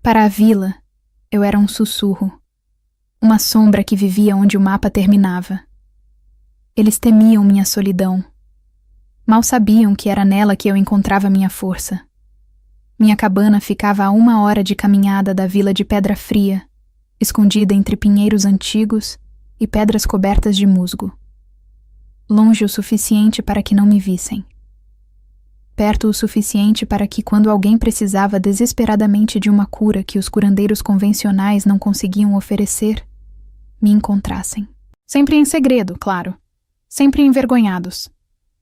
Para a vila, eu era um sussurro, uma sombra que vivia onde o mapa terminava. Eles temiam minha solidão. Mal sabiam que era nela que eu encontrava minha força. Minha cabana ficava a 1 hora de caminhada da vila de Pedra Fria, escondida entre pinheiros antigos e pedras cobertas de musgo. Longe o suficiente para que não me vissem. Perto o suficiente para que, quando alguém precisava desesperadamente de uma cura que os curandeiros convencionais não conseguiam oferecer, me encontrassem. Sempre em segredo, claro. Sempre envergonhados.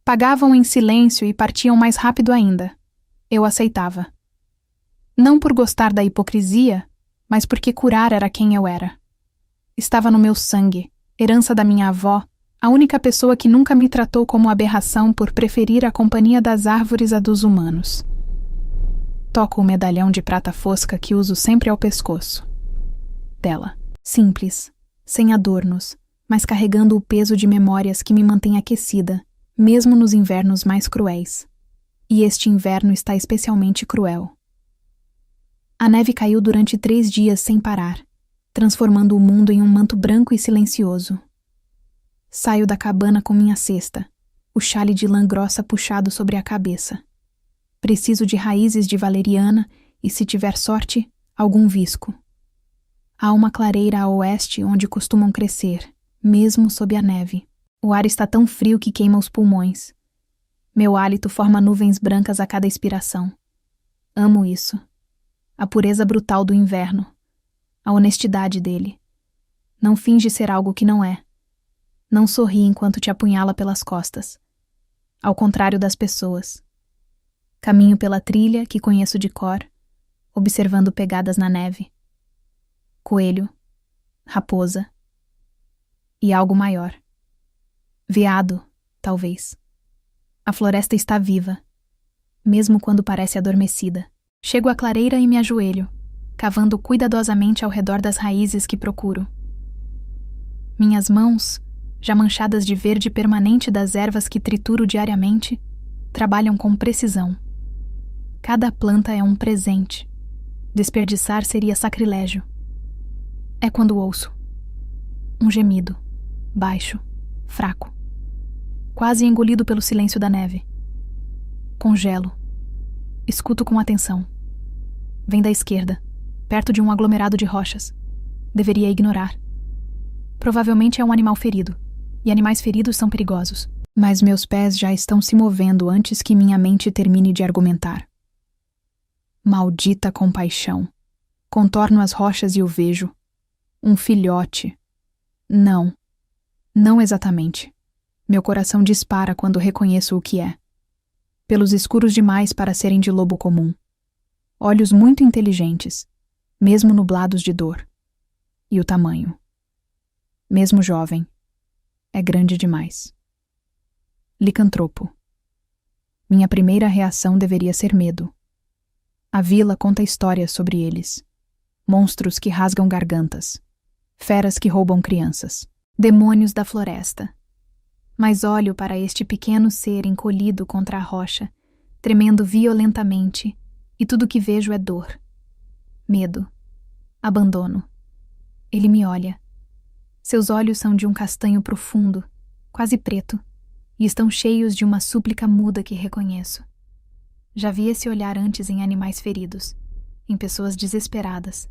Pagavam em silêncio e partiam mais rápido ainda. Eu aceitava. Não por gostar da hipocrisia, mas porque curar era quem eu era. Estava no meu sangue, herança da minha avó, a única pessoa que nunca me tratou como aberração por preferir a companhia das árvores à dos humanos. Toco o medalhão de prata fosca que uso sempre ao pescoço. Dela. Simples, sem adornos, mas carregando o peso de memórias que me mantém aquecida, mesmo nos invernos mais cruéis. E este inverno está especialmente cruel. A neve caiu durante 3 dias sem parar, transformando o mundo em um manto branco e silencioso. Saio da cabana com minha cesta, o xale de lã grossa puxado sobre a cabeça. Preciso de raízes de valeriana e, se tiver sorte, algum visco. Há uma clareira a oeste onde costumam crescer, mesmo sob a neve. O ar está tão frio que queima os pulmões. Meu hálito forma nuvens brancas a cada expiração. Amo isso. A pureza brutal do inverno. A honestidade dele. Não finge ser algo que não é. Não sorri enquanto te apunhala pelas costas. Ao contrário das pessoas. Caminho pela trilha que conheço de cor, observando pegadas na neve. Coelho, raposa e algo maior. Veado, talvez. A floresta está viva, mesmo quando parece adormecida. Chego à clareira e me ajoelho, cavando cuidadosamente ao redor das raízes que procuro. Minhas mãos, já manchadas de verde permanente das ervas que trituro diariamente, trabalham com precisão. Cada planta é um presente. Desperdiçar seria sacrilégio. É quando ouço. Um gemido, baixo, fraco. Quase engolido pelo silêncio da neve. Congelo. Escuto com atenção. Vem da esquerda, perto de um aglomerado de rochas. Deveria ignorar. Provavelmente é um animal ferido, e animais feridos são perigosos. Mas meus pés já estão se movendo antes que minha mente termine de argumentar. Maldita compaixão. Contorno as rochas e o vejo. Um filhote. Não. Não exatamente. Meu coração dispara quando reconheço o que é. Pelos escuros demais para serem de lobo comum. Olhos muito inteligentes, mesmo nublados de dor. E o tamanho. Mesmo jovem. É grande demais. Licantropo. Minha primeira reação deveria ser medo. A vila conta histórias sobre eles. Monstros que rasgam gargantas. Feras que roubam crianças. Demônios da floresta. Mas olho para este pequeno ser encolhido contra a rocha, tremendo violentamente, e tudo que vejo é dor. Medo. Abandono. Ele me olha. Seus olhos são de um castanho profundo, quase preto, e estão cheios de uma súplica muda que reconheço. Já vi esse olhar antes em animais feridos, em pessoas desesperadas.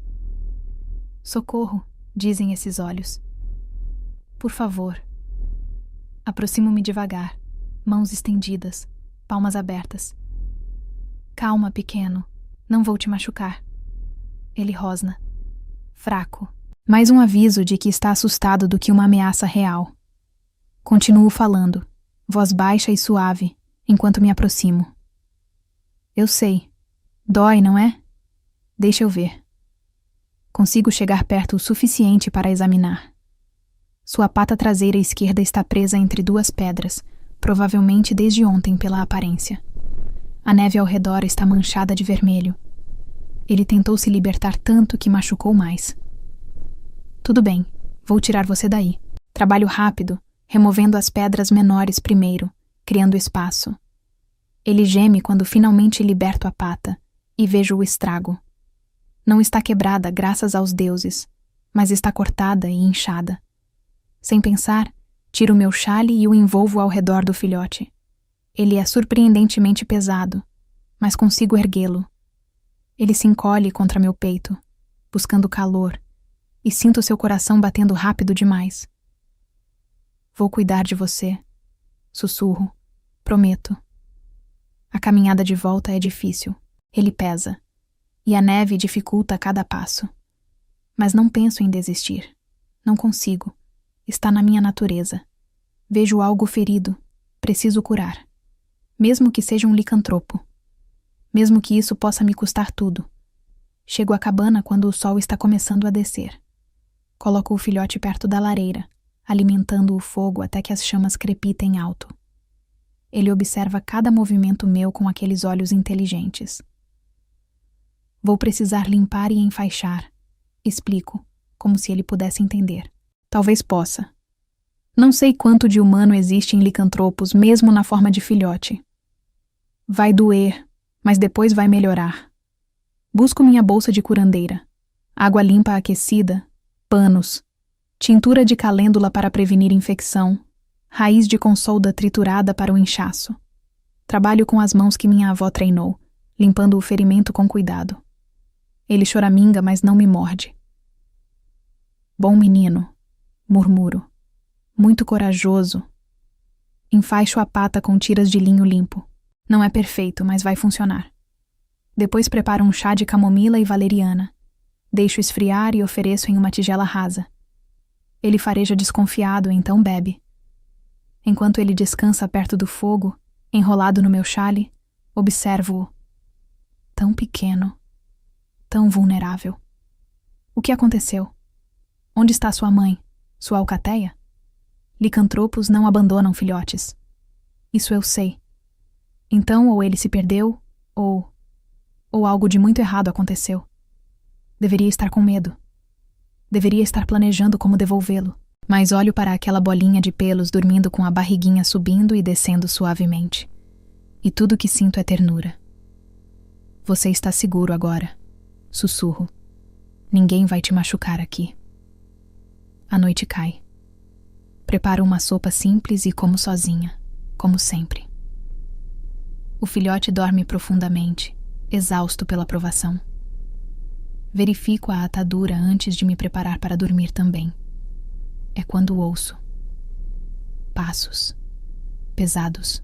Socorro, dizem esses olhos. Por favor. Aproximo-me devagar, mãos estendidas, palmas abertas. Calma, pequeno, não vou te machucar. Ele rosna. Fraco. Mais um aviso de que está assustado do que uma ameaça real. Continuo falando, voz baixa e suave, enquanto me aproximo. Eu sei. Dói, não é? Deixa eu ver. Consigo chegar perto o suficiente para examinar. Sua pata traseira esquerda está presa entre 2 pedras, provavelmente desde ontem pela aparência. A neve ao redor está manchada de vermelho. Ele tentou se libertar tanto que machucou mais. Tudo bem, vou tirar você daí. Trabalho rápido, removendo as pedras menores primeiro, criando espaço. Ele geme quando finalmente liberto a pata e vejo o estrago. Não está quebrada, graças aos deuses, mas está cortada e inchada. Sem pensar, tiro meu xale e o envolvo ao redor do filhote. Ele é surpreendentemente pesado, mas consigo erguê-lo. Ele se encolhe contra meu peito, buscando calor, e sinto seu coração batendo rápido demais. Vou cuidar de você, sussurro, prometo. A caminhada de volta é difícil, ele pesa, e a neve dificulta cada passo. Mas não penso em desistir. Não consigo. Está na minha natureza. Vejo algo ferido. Preciso curar. Mesmo que seja um licantropo. Mesmo que isso possa me custar tudo. Chego à cabana quando o sol está começando a descer. Coloco o filhote perto da lareira, alimentando o fogo até que as chamas crepitem alto. Ele observa cada movimento meu com aqueles olhos inteligentes. Vou precisar limpar e enfaixar. Explico, como se ele pudesse entender. Talvez possa. Não sei quanto de humano existe em licantropos, mesmo na forma de filhote. Vai doer, mas depois vai melhorar. Busco minha bolsa de curandeira. Água limpa aquecida, panos, tintura de calêndula para prevenir infecção, raiz de consolda triturada para o inchaço. Trabalho com as mãos que minha avó treinou, limpando o ferimento com cuidado. Ele choraminga, mas não me morde. Bom menino, murmuro. Muito corajoso. Enfaixo a pata com tiras de linho limpo. Não é perfeito, mas vai funcionar. Depois preparo um chá de camomila e valeriana. Deixo esfriar e ofereço em uma tigela rasa. Ele fareja desconfiado, então bebe. Enquanto ele descansa perto do fogo, enrolado no meu xale, observo-o. Tão pequeno, tão vulnerável. O que aconteceu? Onde está sua mãe? Sua alcateia? Licantropos não abandonam filhotes. Isso eu sei. Então, ou ele se perdeu, ou algo de muito errado aconteceu. Deveria estar com medo. Deveria estar planejando como devolvê-lo. Mas olho para aquela bolinha de pelos dormindo com a barriguinha subindo e descendo suavemente. E tudo o que sinto é ternura. Você está seguro agora, sussurro. Ninguém vai te machucar aqui. A noite cai. Preparo uma sopa simples e como sozinha, como sempre. O filhote dorme profundamente, exausto pela provação. Verifico a atadura antes de me preparar para dormir também. É quando ouço. Passos. Pesados.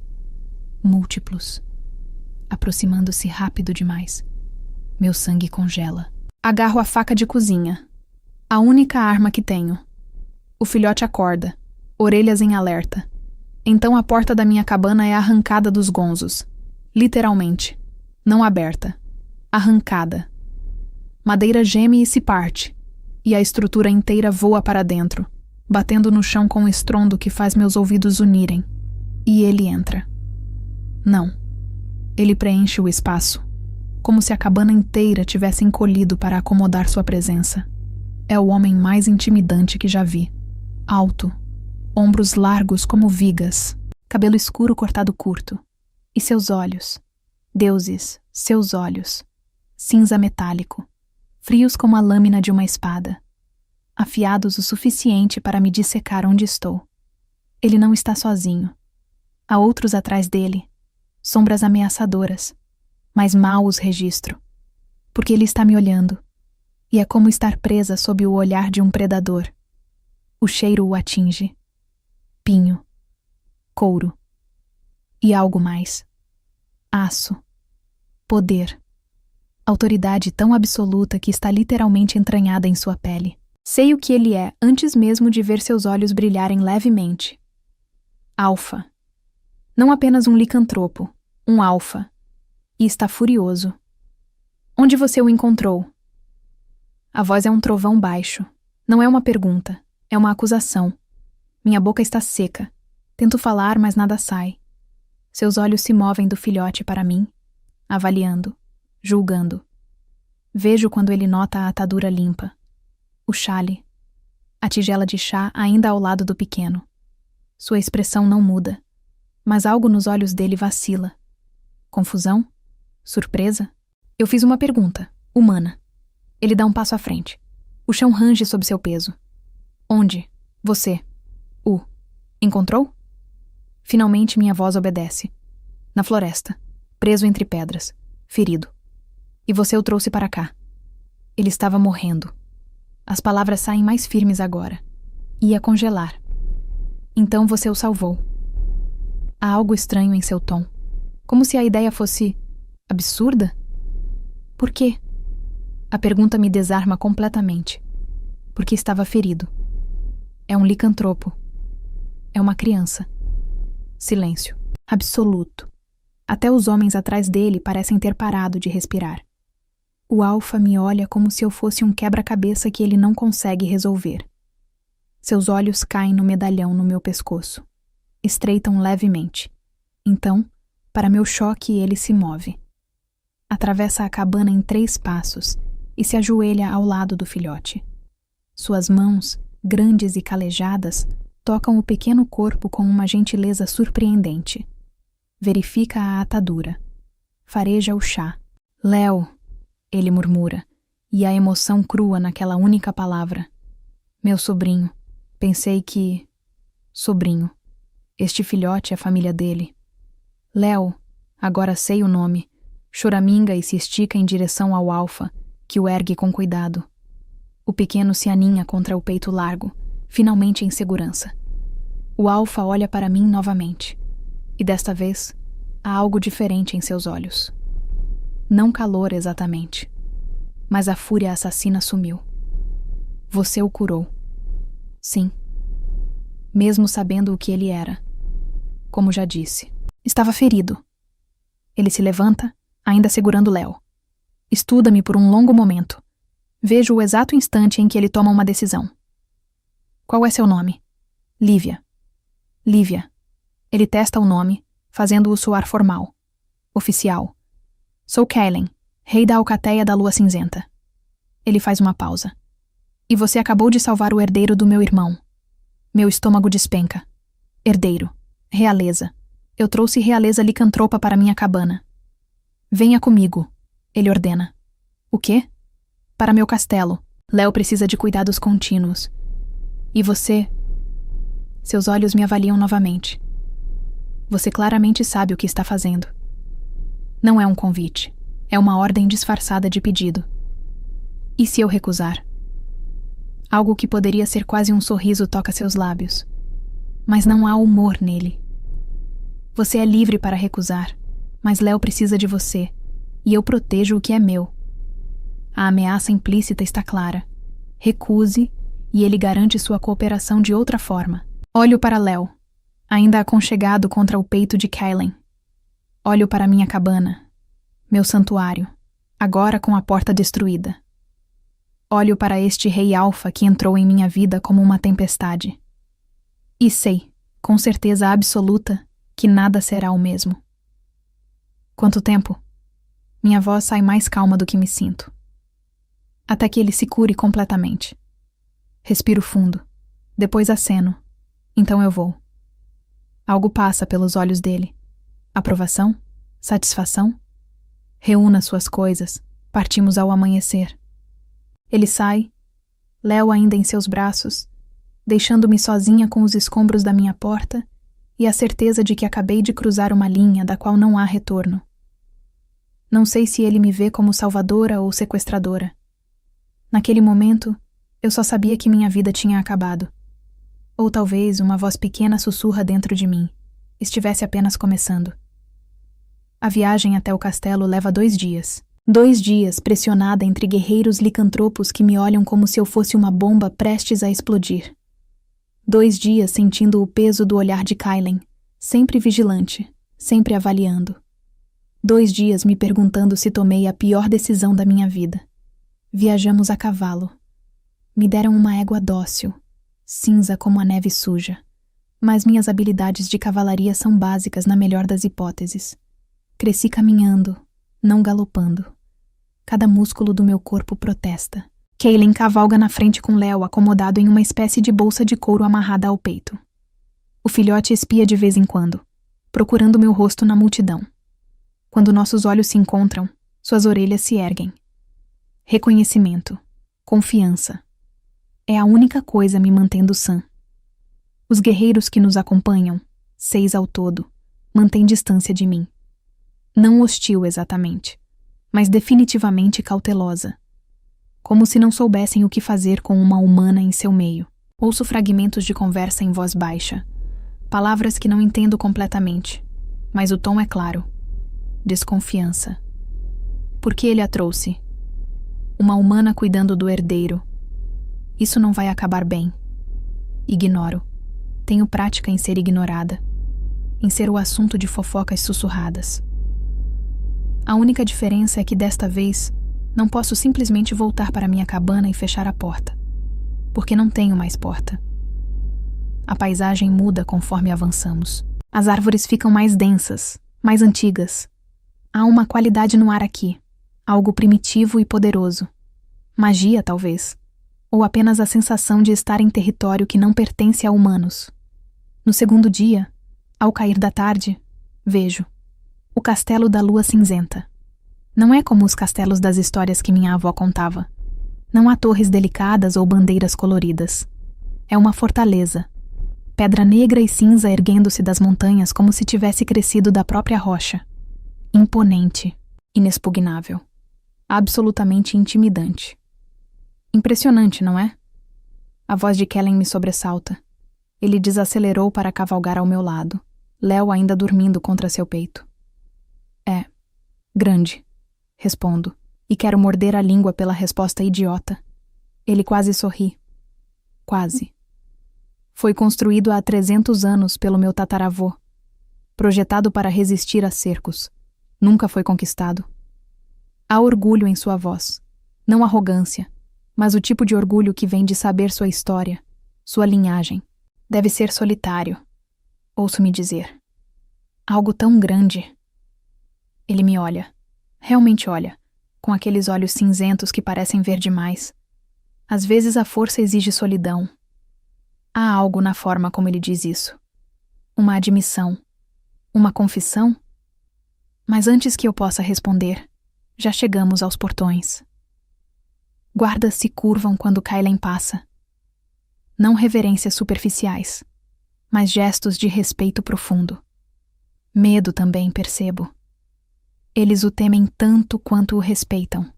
Múltiplos. Aproximando-se rápido demais. Meu sangue congela. Agarro a faca de cozinha. A única arma que tenho. O filhote acorda, orelhas em alerta. Então a porta da minha cabana é arrancada dos gonzos. Literalmente. Não aberta. Arrancada. Madeira geme e se parte. E a estrutura inteira voa para dentro, batendo no chão com um estrondo que faz meus ouvidos unirem. E ele entra. Não. Ele preenche o espaço, como se a cabana inteira tivesse encolhido para acomodar sua presença. É o homem mais intimidante que já vi. Alto, ombros largos como vigas, cabelo escuro cortado curto. E seus olhos, deuses, seus olhos, cinza metálico, frios como a lâmina de uma espada, afiados o suficiente para me dissecar onde estou. Ele não está sozinho. Há outros atrás dele, sombras ameaçadoras, mas mal os registro, porque ele está me olhando, e é como estar presa sob o olhar de um predador. O cheiro o atinge. Pinho. Couro. E algo mais. Aço. Poder. Autoridade tão absoluta que está literalmente entranhada em sua pele. Sei o que ele é antes mesmo de ver seus olhos brilharem levemente. Alfa. Não apenas um licantropo, um alfa. E está furioso. Onde você o encontrou? A voz é um trovão baixo. Não é uma pergunta, é uma acusação. Minha boca está seca. Tento falar, mas nada sai. Seus olhos se movem do filhote para mim, avaliando, julgando. Vejo quando ele nota a atadura limpa. O xale. A tigela de chá ainda ao lado do pequeno. Sua expressão não muda, mas algo nos olhos dele vacila. Confusão? Surpresa? Eu fiz uma pergunta, humana. Ele dá um passo à frente. O chão range sob seu peso. Onde? Você. Encontrou? Finalmente minha voz obedece. Na floresta, preso entre pedras, ferido. E você o trouxe para cá. Ele estava morrendo. As palavras saem mais firmes agora. Ia congelar. Então você o salvou. Há algo estranho em seu tom. Como se a ideia fosse absurda? Por quê? A pergunta me desarma completamente. Porque estava ferido. É um licantropo. É uma criança. Silêncio. Absoluto. Até os homens atrás dele parecem ter parado de respirar. O Alfa me olha como se eu fosse um quebra-cabeça que ele não consegue resolver. Seus olhos caem no medalhão no meu pescoço. Estreitam levemente. Então, para meu choque, ele se move. Atravessa a cabana em 3 passos e se ajoelha ao lado do filhote. Suas mãos, grandes e calejadas, tocam o pequeno corpo com uma gentileza surpreendente. Verifica a atadura. Fareja o chá. Léo, ele murmura, e a emoção crua naquela única palavra. Meu sobrinho. Pensei que... Sobrinho. Este filhote é a família dele. Léo, agora sei o nome, choraminga e se estica em direção ao Alfa, que o ergue com cuidado. O pequeno se aninha contra o peito largo, finalmente em segurança. O Alfa olha para mim novamente. E desta vez, há algo diferente em seus olhos. Não calor exatamente, mas a fúria assassina sumiu. Você o curou. Sim. Mesmo sabendo o que ele era. Como já disse. Estava ferido. Ele se levanta, ainda segurando Léo. Estuda-me por um longo momento. Vejo o exato instante em que ele toma uma decisão. Qual é seu nome? Lívia. Lívia. Ele testa o nome, fazendo-o soar formal. Oficial. Sou Kellen, rei da alcateia da lua cinzenta. Ele faz uma pausa. E você acabou de salvar o herdeiro do meu irmão. Meu estômago despenca. Herdeiro. Realeza. Eu trouxe realeza licantropa para minha cabana. Venha comigo, ele ordena. O quê? Para meu castelo. Léo precisa de cuidados contínuos. E você... Seus olhos me avaliam novamente. Você claramente sabe o que está fazendo. Não é um convite. É uma ordem disfarçada de pedido. E se eu recusar? Algo que poderia ser quase um sorriso toca seus lábios. Mas não há humor nele. Você é livre para recusar, mas Léo precisa de você, e eu protejo o que é meu. A ameaça implícita está clara. Recuse, e ele garante sua cooperação de outra forma. Olho para Léo, ainda aconchegado contra o peito de Kellen. Olho para minha cabana, meu santuário, agora com a porta destruída. Olho para este rei Alfa que entrou em minha vida como uma tempestade. E sei, com certeza absoluta, que nada será o mesmo. Quanto tempo? Minha voz sai mais calma do que me sinto. Até que ele se cure completamente. Respiro fundo, depois aceno. Então eu vou. Algo passa pelos olhos dele. Aprovação? Satisfação? Reúna suas coisas. Partimos ao amanhecer. Ele sai, Léo ainda em seus braços, deixando-me sozinha com os escombros da minha porta e a certeza de que acabei de cruzar uma linha da qual não há retorno. Não sei se ele me vê como salvadora ou sequestradora. Naquele momento, eu só sabia que minha vida tinha acabado. Ou talvez uma voz pequena sussurra dentro de mim. Estivesse apenas começando. A viagem até o castelo leva 2 dias. 2 dias pressionada entre guerreiros licantropos que me olham como se eu fosse uma bomba prestes a explodir. 2 dias sentindo o peso do olhar de Kellen, sempre vigilante, sempre avaliando. 2 dias me perguntando se tomei a pior decisão da minha vida. Viajamos a cavalo. Me deram uma égua dócil, cinza como a neve suja, mas minhas habilidades de cavalaria são básicas na melhor das hipóteses. Cresci caminhando, não galopando. Cada músculo do meu corpo protesta. Kellen cavalga na frente com Léo acomodado em uma espécie de bolsa de couro amarrada ao peito. O filhote espia de vez em quando, procurando meu rosto na multidão. Quando nossos olhos se encontram, suas orelhas se erguem. reconhecimento, confiança. É a única coisa me mantendo sã. Os guerreiros que nos acompanham, 6 ao todo, mantêm distância de mim. Não hostil exatamente, mas definitivamente cautelosa. Como se não soubessem o que fazer com uma humana em seu meio. Ouço fragmentos de conversa em voz baixa. Palavras que não entendo completamente, mas o tom é claro. Desconfiança. Por que ele a trouxe? Uma humana cuidando do herdeiro. Isso não vai acabar bem. Ignoro. Tenho prática em ser ignorada, em ser o assunto de fofocas sussurradas. A única diferença é que desta vez não posso simplesmente voltar para minha cabana e fechar a porta, porque não tenho mais porta. A paisagem muda conforme avançamos. As árvores ficam mais densas, mais antigas. Há uma qualidade no ar aqui, algo primitivo e poderoso. Magia, talvez, ou apenas a sensação de estar em território que não pertence a humanos. No segundo dia, ao cair da tarde, vejo o castelo da lua cinzenta. Não é como os castelos das histórias que minha avó contava. Não há torres delicadas ou bandeiras coloridas. É uma fortaleza. Pedra negra e cinza erguendo-se das montanhas como se tivesse crescido da própria rocha. Imponente, inexpugnável. Absolutamente intimidante. Impressionante, não é? A voz de Kellen me sobressalta. Ele desacelerou para cavalgar ao meu lado, Léo ainda dormindo contra seu peito. É, grande, respondo, e quero morder a língua pela resposta idiota. Ele quase sorri. Quase. Foi construído há 300 anos pelo meu tataravô, projetado para resistir a cercos. Nunca foi conquistado. Há orgulho em sua voz, não arrogância, mas o tipo de orgulho que vem de saber sua história, sua linhagem. Deve ser solitário, ouço-me dizer. Algo tão grande. Ele me olha, realmente olha, com aqueles olhos cinzentos que parecem ver demais. Às vezes a força exige solidão. Há algo na forma como ele diz isso. Uma admissão. Uma confissão? Mas antes que eu possa responder, já chegamos aos portões. Guardas se curvam quando Kailen passa. Não reverências superficiais, mas gestos de respeito profundo. Medo também, percebo. Eles o temem tanto quanto o respeitam.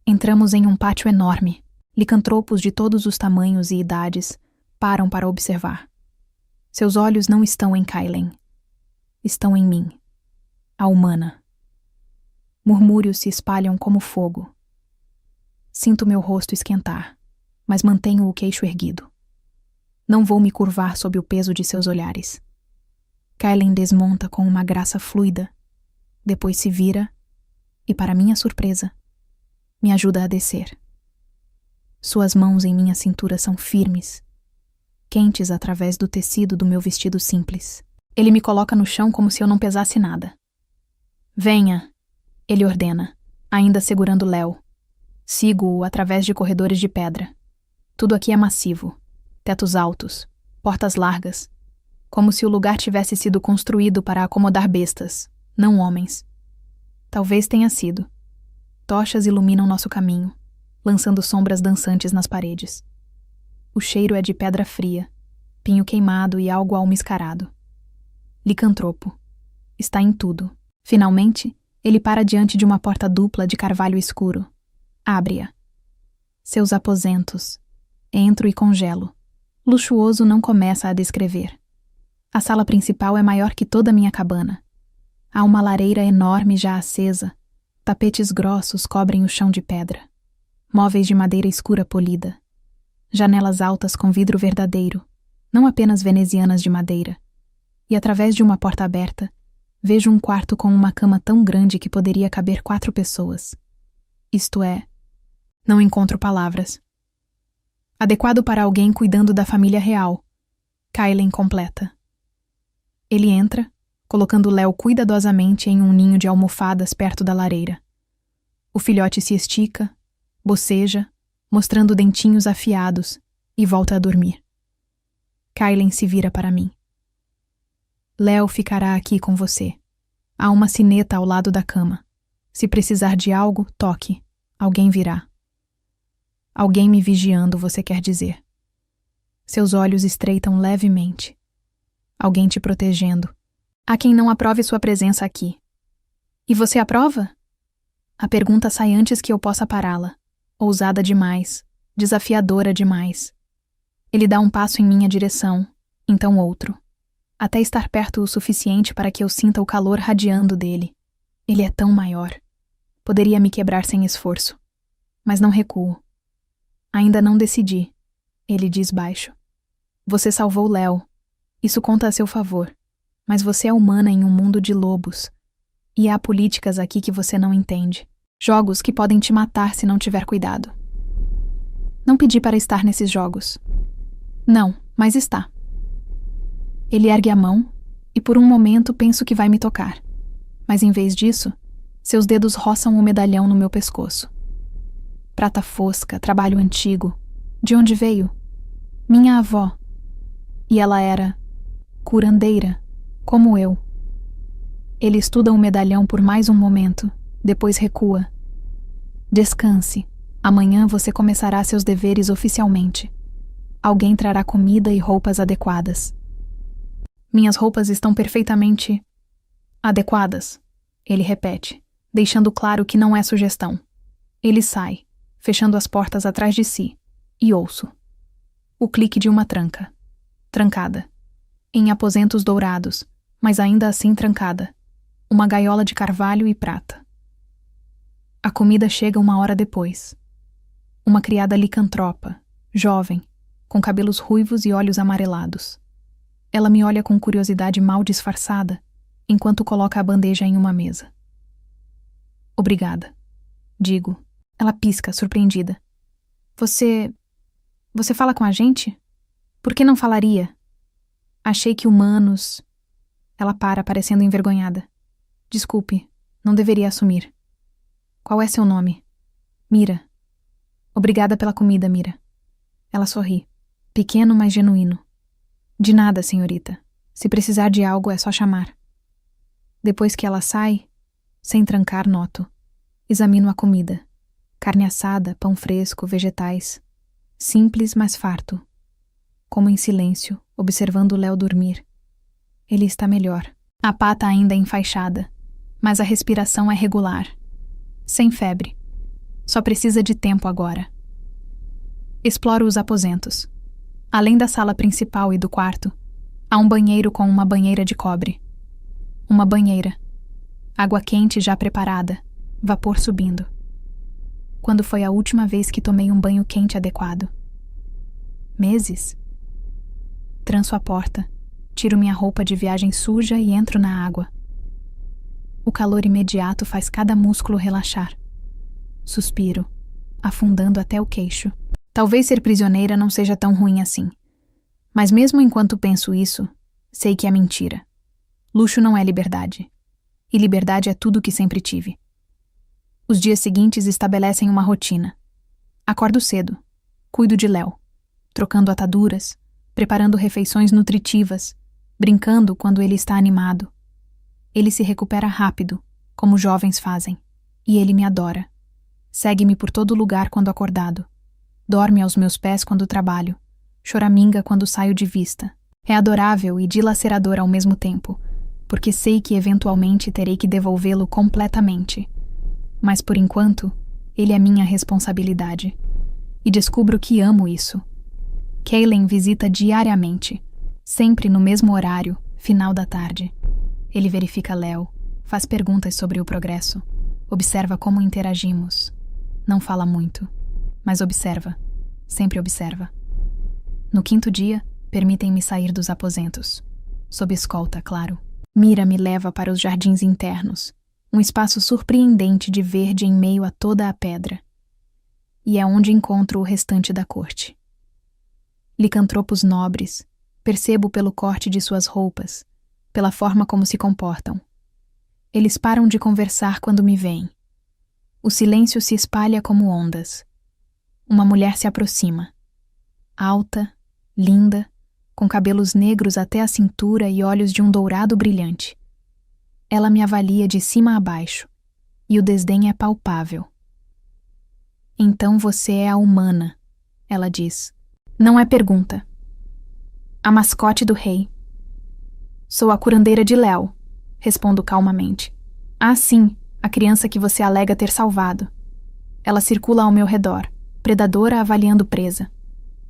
Entramos em um pátio enorme. Licantropos de todos os tamanhos e idades param para observar. Seus olhos não estão em Kailen. Estão em mim, a humana. Murmúrios se espalham como fogo. Sinto meu rosto esquentar, mas mantenho o queixo erguido. Não vou me curvar sob o peso de seus olhares. Kailen desmonta com uma graça fluida, depois se vira e, para minha surpresa, me ajuda a descer. Suas mãos em minha cintura são firmes, quentes através do tecido do meu vestido simples. Ele me coloca no chão como se eu não pesasse nada. Venha, ele ordena, ainda segurando Léo. Sigo-o através de corredores de pedra. Tudo aqui é massivo. Tetos altos, portas largas, como se o lugar tivesse sido construído para acomodar bestas, não homens. Talvez tenha sido. Tochas iluminam nosso caminho, lançando sombras dançantes nas paredes. O cheiro é de pedra fria, pinho queimado e algo almiscarado. Licantropo. Está em tudo. Finalmente, ele para diante de uma porta dupla de carvalho escuro. Abre-a. Seus aposentos. Entro e congelo. Luxuoso não começa a descrever. A sala principal é maior que toda a minha cabana. Há uma lareira enorme já acesa. Tapetes grossos cobrem o chão de pedra. Móveis de madeira escura polida. Janelas altas com vidro verdadeiro, não apenas venezianas de madeira. E através de uma porta aberta, vejo um quarto com uma cama tão grande que poderia caber 4 pessoas. Isto é, não encontro palavras. Adequado para alguém cuidando da família real. Kailen completa. Ele entra, colocando Léo cuidadosamente em um ninho de almofadas perto da lareira. O filhote se estica, boceja, mostrando dentinhos afiados, e volta a dormir. Kailen se vira para mim. Léo ficará aqui com você. Há uma sineta ao lado da cama. Se precisar de algo, toque. Alguém virá. Alguém me vigiando, você quer dizer. Seus olhos estreitam levemente. Alguém te protegendo. Há quem não aprove sua presença aqui. E você aprova? A pergunta sai antes que eu possa pará-la. Ousada demais, desafiadora demais. Ele dá um passo em minha direção, então outro. Até estar perto o suficiente para que eu sinta o calor radiando dele. Ele é tão maior. Poderia me quebrar sem esforço. Mas não recuo. Ainda não decidi. Ele diz baixo. Você salvou Léo. Isso conta a seu favor. Mas você é humana em um mundo de lobos. E há políticas aqui que você não entende. Jogos que podem te matar se não tiver cuidado. Não pedi para estar nesses jogos. Não, mas está. Ele ergue a mão e por um momento penso que vai me tocar. Mas em vez disso, seus dedos roçam o medalhão no meu pescoço. Prata fosca, trabalho antigo. De onde veio? Minha avó. E ela era curandeira, como eu. Ele estuda o medalhão por mais um momento, depois recua. Descanse. Amanhã você começará seus deveres oficialmente. Alguém trará comida e roupas adequadas. Minhas roupas estão perfeitamente adequadas, ele repete, deixando claro que não é sugestão. Ele sai, fechando as portas atrás de si, e ouço. O clique de uma tranca. Trancada. Em aposentos dourados, mas ainda assim trancada. Uma gaiola de carvalho e prata. A comida chega uma hora depois. Uma criada licantropa, jovem, com cabelos ruivos e olhos amarelados. Ela me olha com curiosidade mal disfarçada, enquanto coloca a bandeja em uma mesa. Obrigada, digo. Ela pisca, surpreendida. Você fala com a gente? Por que não falaria? Achei que humanos... Ela para, parecendo envergonhada. Desculpe, não deveria assumir. Qual é seu nome? Mira. Obrigada pela comida, Mira. Ela sorri. Pequeno, mas genuíno. De nada, senhorita. Se precisar de algo, é só chamar. Depois que ela sai, sem trancar, noto. Examino a comida. Carne assada, pão fresco, vegetais. Simples, mas farto. Como em silêncio, observando Léo dormir. Ele está melhor. A pata ainda é enfaixada, mas a respiração é regular. Sem febre. Só precisa de tempo agora. Exploro os aposentos. Além da sala principal e do quarto, há um banheiro com uma banheira de cobre. Uma banheira. Água quente já preparada, vapor subindo. Quando foi a última vez que tomei um banho quente adequado? Meses? Tranço a porta, tiro minha roupa de viagem suja e entro na água. O calor imediato faz cada músculo relaxar. Suspiro, afundando até o queixo. Talvez ser prisioneira não seja tão ruim assim. Mas mesmo enquanto penso isso, sei que é mentira. Luxo não é liberdade. E liberdade é tudo que sempre tive. Os dias seguintes estabelecem uma rotina. Acordo cedo. Cuido de Léo. Trocando ataduras, preparando refeições nutritivas, brincando quando ele está animado. Ele se recupera rápido, como jovens fazem. E ele me adora. Segue-me por todo lugar quando acordado. Dorme aos meus pés quando trabalho. Choraminga quando saio de vista. É adorável e dilacerador ao mesmo tempo, porque sei que eventualmente terei que devolvê-lo completamente. Mas por enquanto, ele é minha responsabilidade. E descubro que amo isso. Kaylen visita diariamente, sempre no mesmo horário, final da tarde. Ele verifica Léo, faz perguntas sobre o progresso, observa como interagimos. Não fala muito, mas observa, sempre observa. No 5º dia, permitem-me sair dos aposentos. Sob escolta, claro. Mira me leva para os jardins internos, um espaço surpreendente de verde em meio a toda a pedra. E é onde encontro o restante da corte. Licantropos nobres, percebo pelo corte de suas roupas, pela forma como se comportam. Eles param de conversar quando me veem. O silêncio se espalha como ondas. Uma mulher se aproxima. Alta, linda, com cabelos negros até a cintura e olhos de um dourado brilhante. Ela me avalia de cima a baixo, e o desdém é palpável. Então você é a humana, ela diz. Não é pergunta. A mascote do rei. Sou a curandeira de Léo, respondo calmamente. Ah, sim, a criança que você alega ter salvado. Ela circula ao meu redor, predadora avaliando presa.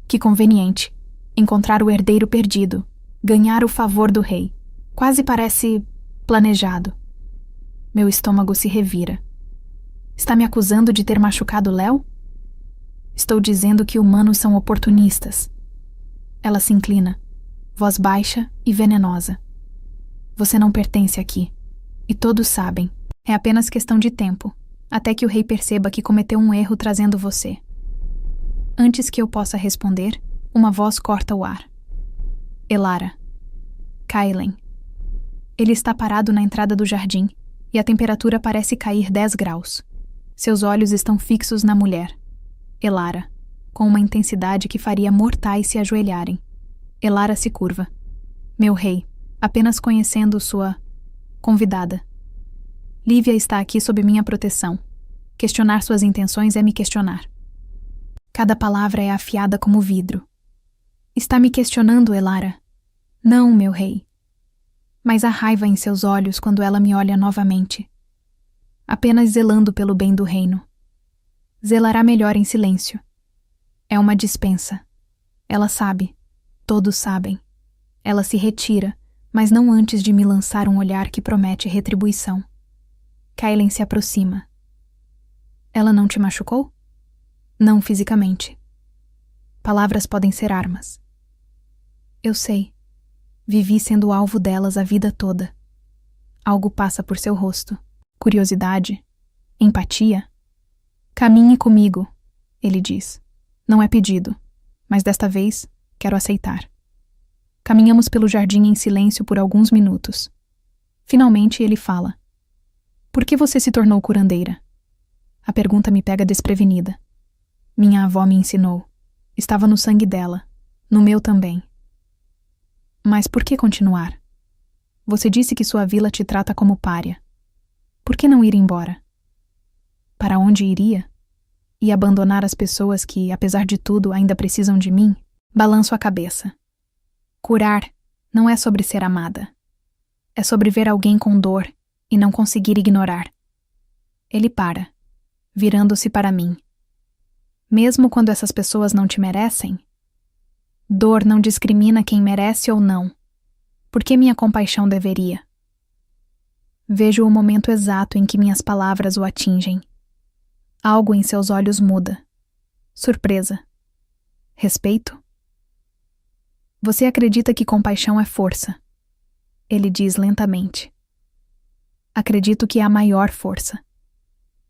Que conveniente. Encontrar o herdeiro perdido. Ganhar o favor do rei. Quase parece planejado. Meu estômago se revira. Está me acusando de ter machucado Léo? Estou dizendo que humanos são oportunistas. Ela se inclina, voz baixa e venenosa. Você não pertence aqui. E todos sabem. É apenas questão de tempo, até que o rei perceba que cometeu um erro trazendo você. Antes que eu possa responder, uma voz corta o ar. Elara. Kailen. Ele está parado na entrada do jardim, e a temperatura parece cair 10 graus. Seus olhos estão fixos na mulher. Elara, com uma intensidade que faria mortais se ajoelharem. Elara se curva. Meu rei, apenas conhecendo sua convidada. Lívia está aqui sob minha proteção. Questionar suas intenções é me questionar. Cada palavra é afiada como vidro. Está me questionando, Elara? Não, meu rei. Mas há raiva em seus olhos quando ela me olha novamente. Apenas zelando pelo bem do reino. Zelará melhor em silêncio. É uma dispensa. Ela sabe. Todos sabem. Ela se retira, mas não antes de me lançar um olhar que promete retribuição. Kailen se aproxima. Ela não te machucou? Não fisicamente. Palavras podem ser armas. Eu sei. Vivi sendo alvo delas a vida toda. Algo passa por seu rosto. Curiosidade? Empatia? Caminhe comigo, ele diz. Não é pedido, mas desta vez quero aceitar. Caminhamos pelo jardim em silêncio por alguns minutos. Finalmente ele fala. Por que você se tornou curandeira? A pergunta me pega desprevenida. Minha avó me ensinou. Estava no sangue dela, no meu também. Mas por que continuar? Você disse que sua vila te trata como pária. Por que não ir embora? Para onde iria? E abandonar as pessoas que, apesar de tudo, ainda precisam de mim? Balanço a cabeça. Curar não é sobre ser amada. É sobre ver alguém com dor e não conseguir ignorar. Ele para, virando-se para mim. Mesmo quando essas pessoas não te merecem? Dor não discrimina quem merece ou não. Por que minha compaixão deveria? Vejo o momento exato em que minhas palavras o atingem. Algo em seus olhos muda. Surpresa. Respeito? Você acredita que compaixão é força? Ele diz lentamente. Acredito que é a maior força.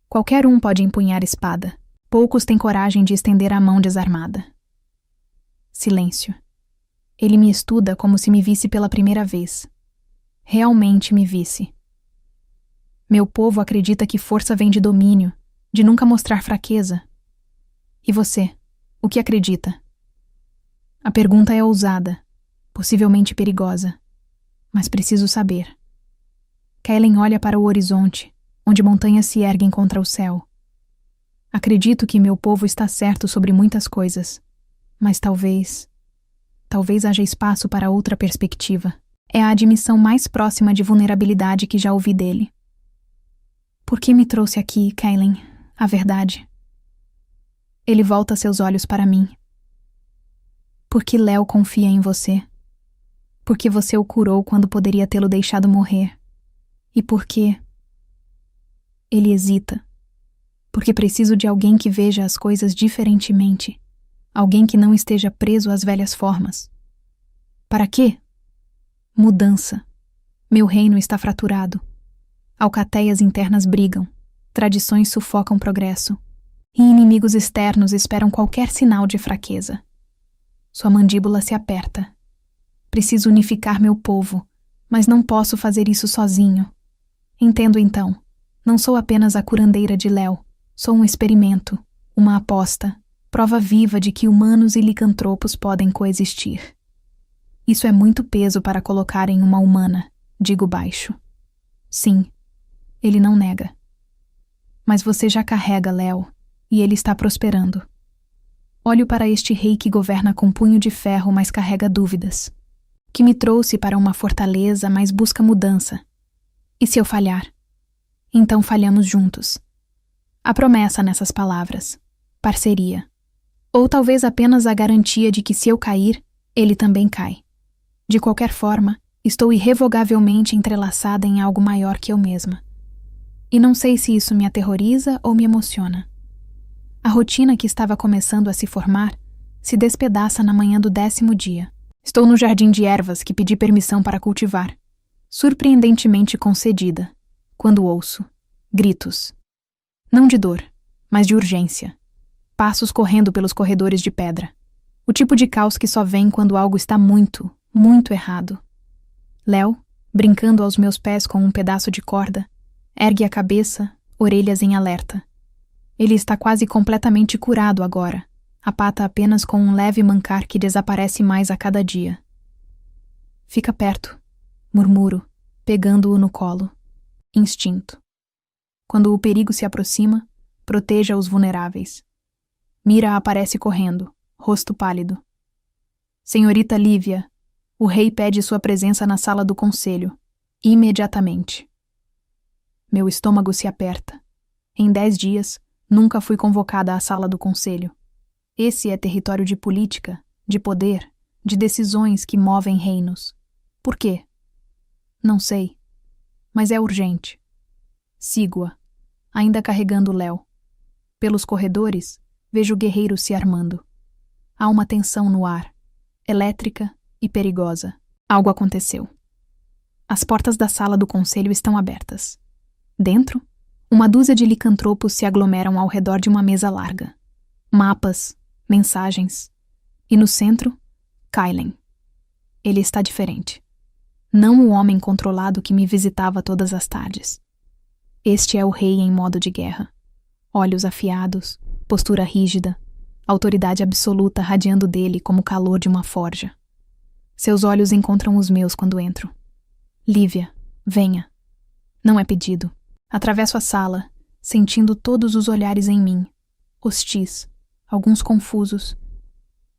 Qualquer um pode empunhar espada. Poucos têm coragem de estender a mão desarmada. Silêncio. Ele me estuda como se me visse pela primeira vez. Realmente me visse. Meu povo acredita que força vem de domínio, de nunca mostrar fraqueza. E você, o que acredita? A pergunta é ousada, possivelmente perigosa, mas preciso saber. Kailen olha para o horizonte, onde montanhas se erguem contra o céu. Acredito que meu povo está certo sobre muitas coisas, mas talvez haja espaço para outra perspectiva. É a admissão mais próxima de vulnerabilidade que já ouvi dele. Por que me trouxe aqui, Kailen? A verdade. Ele volta seus olhos para mim. Porque Léo confia em você. Porque você o curou quando poderia tê-lo deixado morrer. E porque... Ele hesita. Porque preciso de alguém que veja as coisas diferentemente. Alguém que não esteja preso às velhas formas. Para quê? Mudança. Meu reino está fraturado. Alcateias internas brigam. Tradições sufocam progresso. E inimigos externos esperam qualquer sinal de fraqueza. Sua mandíbula se aperta. Preciso unificar meu povo, mas não posso fazer isso sozinho. Entendo então. Não sou apenas a curandeira de Léo. Sou um experimento, uma aposta, prova viva de que humanos e licantropos podem coexistir. Isso é muito peso para colocar em uma humana, digo baixo. Sim, ele não nega. Mas você já carrega Léo, e ele está prosperando. Olho para este rei que governa com punho de ferro, mas carrega dúvidas, que me trouxe para uma fortaleza, mas busca mudança. E se eu falhar? Então falhamos juntos. Há promessa nessas palavras, parceria. Ou talvez apenas a garantia de que se eu cair, ele também cai. De qualquer forma, estou irrevogavelmente entrelaçada em algo maior que eu mesma. E não sei se isso me aterroriza ou me emociona. A rotina que estava começando a se formar se despedaça na manhã do 10º dia. Estou no jardim de ervas que pedi permissão para cultivar, surpreendentemente concedida, quando ouço gritos. Não de dor, mas de urgência. Passos correndo pelos corredores de pedra. O tipo de caos que só vem quando algo está muito, muito errado. Léo, brincando aos meus pés com um pedaço de corda, ergue a cabeça, orelhas em alerta. Ele está quase completamente curado agora, a pata apenas com um leve mancar que desaparece mais a cada dia. Fica perto, murmuro, pegando-o no colo. Instinto. Quando o perigo se aproxima, proteja os vulneráveis. Mira aparece correndo, rosto pálido. Senhorita Lívia, o rei pede sua presença na sala do conselho, imediatamente. Meu estômago se aperta. Em 10 dias, nunca fui convocada à sala do conselho. Esse é território de política, de poder, de decisões que movem reinos. Por quê? Não sei. Mas é urgente. Sigo-a, ainda carregando Léo. Pelos corredores, vejo guerreiros se armando. Há uma tensão no ar, elétrica e perigosa. Algo aconteceu. As portas da sala do conselho estão abertas. Dentro, uma dúzia de licantropos se aglomeram ao redor de uma mesa larga. Mapas, mensagens. E no centro, Kylen. Ele está diferente. Não o homem controlado que me visitava todas as tardes. Este é o rei em modo de guerra. Olhos afiados, postura rígida, autoridade absoluta radiando dele como o calor de uma forja. Seus olhos encontram os meus quando entro. Lívia, venha. Não é pedido. Atravesso a sala, sentindo todos os olhares em mim, hostis, alguns confusos.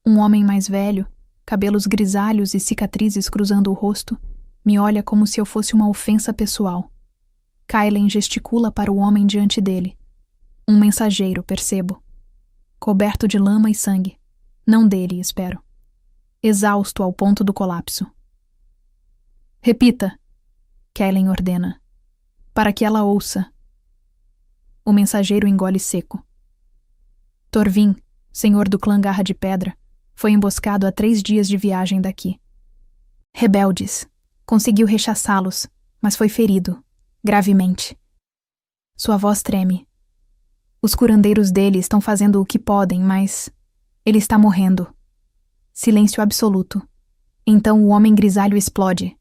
Um homem mais velho, cabelos grisalhos e cicatrizes cruzando o rosto, me olha como se eu fosse uma ofensa pessoal. Kylen gesticula para o homem diante dele. Um mensageiro, percebo. Coberto de lama e sangue. Não dele, espero. Exausto ao ponto do colapso. Repita, Kylen ordena, para que ela ouça. O mensageiro engole seco. Torvin, senhor do clã Garra de Pedra, foi emboscado a 3 dias de viagem daqui. Rebeldes. Conseguiu rechaçá-los, mas foi ferido, gravemente. Sua voz treme. Os curandeiros dele estão fazendo o que podem, mas ele está morrendo. Silêncio absoluto. Então o homem grisalho explode.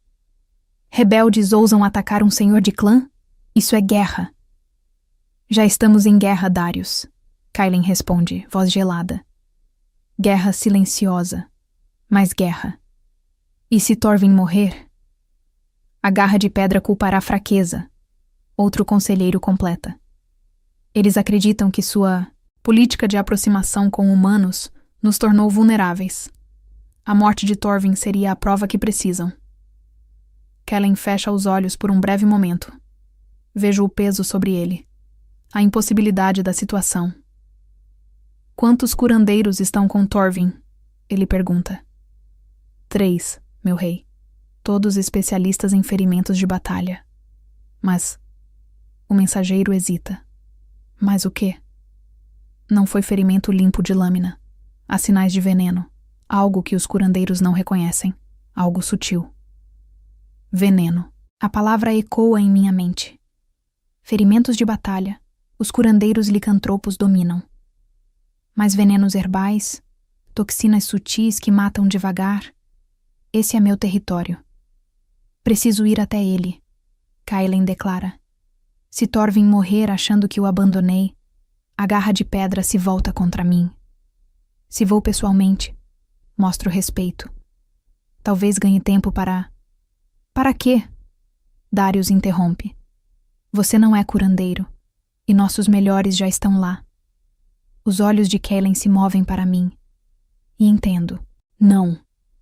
Rebeldes ousam atacar um senhor de clã? Isso é guerra. Já estamos em guerra, Darius. Kylen responde, voz gelada. Guerra silenciosa, mas guerra. E se Torvin morrer? A Garra de Pedra culpará fraqueza. Outro conselheiro completa. Eles acreditam que sua política de aproximação com humanos nos tornou vulneráveis. A morte de Torvin seria a prova que precisam. Kylen fecha os olhos por um breve momento. Vejo o peso sobre ele. A impossibilidade da situação. Quantos curandeiros estão com Torvin? Ele pergunta. 3, meu rei. Todos especialistas em ferimentos de batalha. Mas o mensageiro hesita. Mas o quê? Não foi ferimento limpo de lâmina. Há sinais de veneno. Algo que os curandeiros não reconhecem. Algo sutil. Veneno. A palavra ecoa em minha mente. Ferimentos de batalha. Os curandeiros licantropos dominam. Mas venenos herbais, toxinas sutis que matam devagar. Esse é meu território. Preciso ir até ele, Kylen declara. Se Torvin morrer achando que o abandonei, a Garra de Pedra se volta contra mim. Se vou pessoalmente, mostro respeito. Talvez ganhe tempo para... Para quê? Darius interrompe. Você não é curandeiro, e nossos melhores já estão lá. Os olhos de Kaelen se movem para mim. E entendo. Não.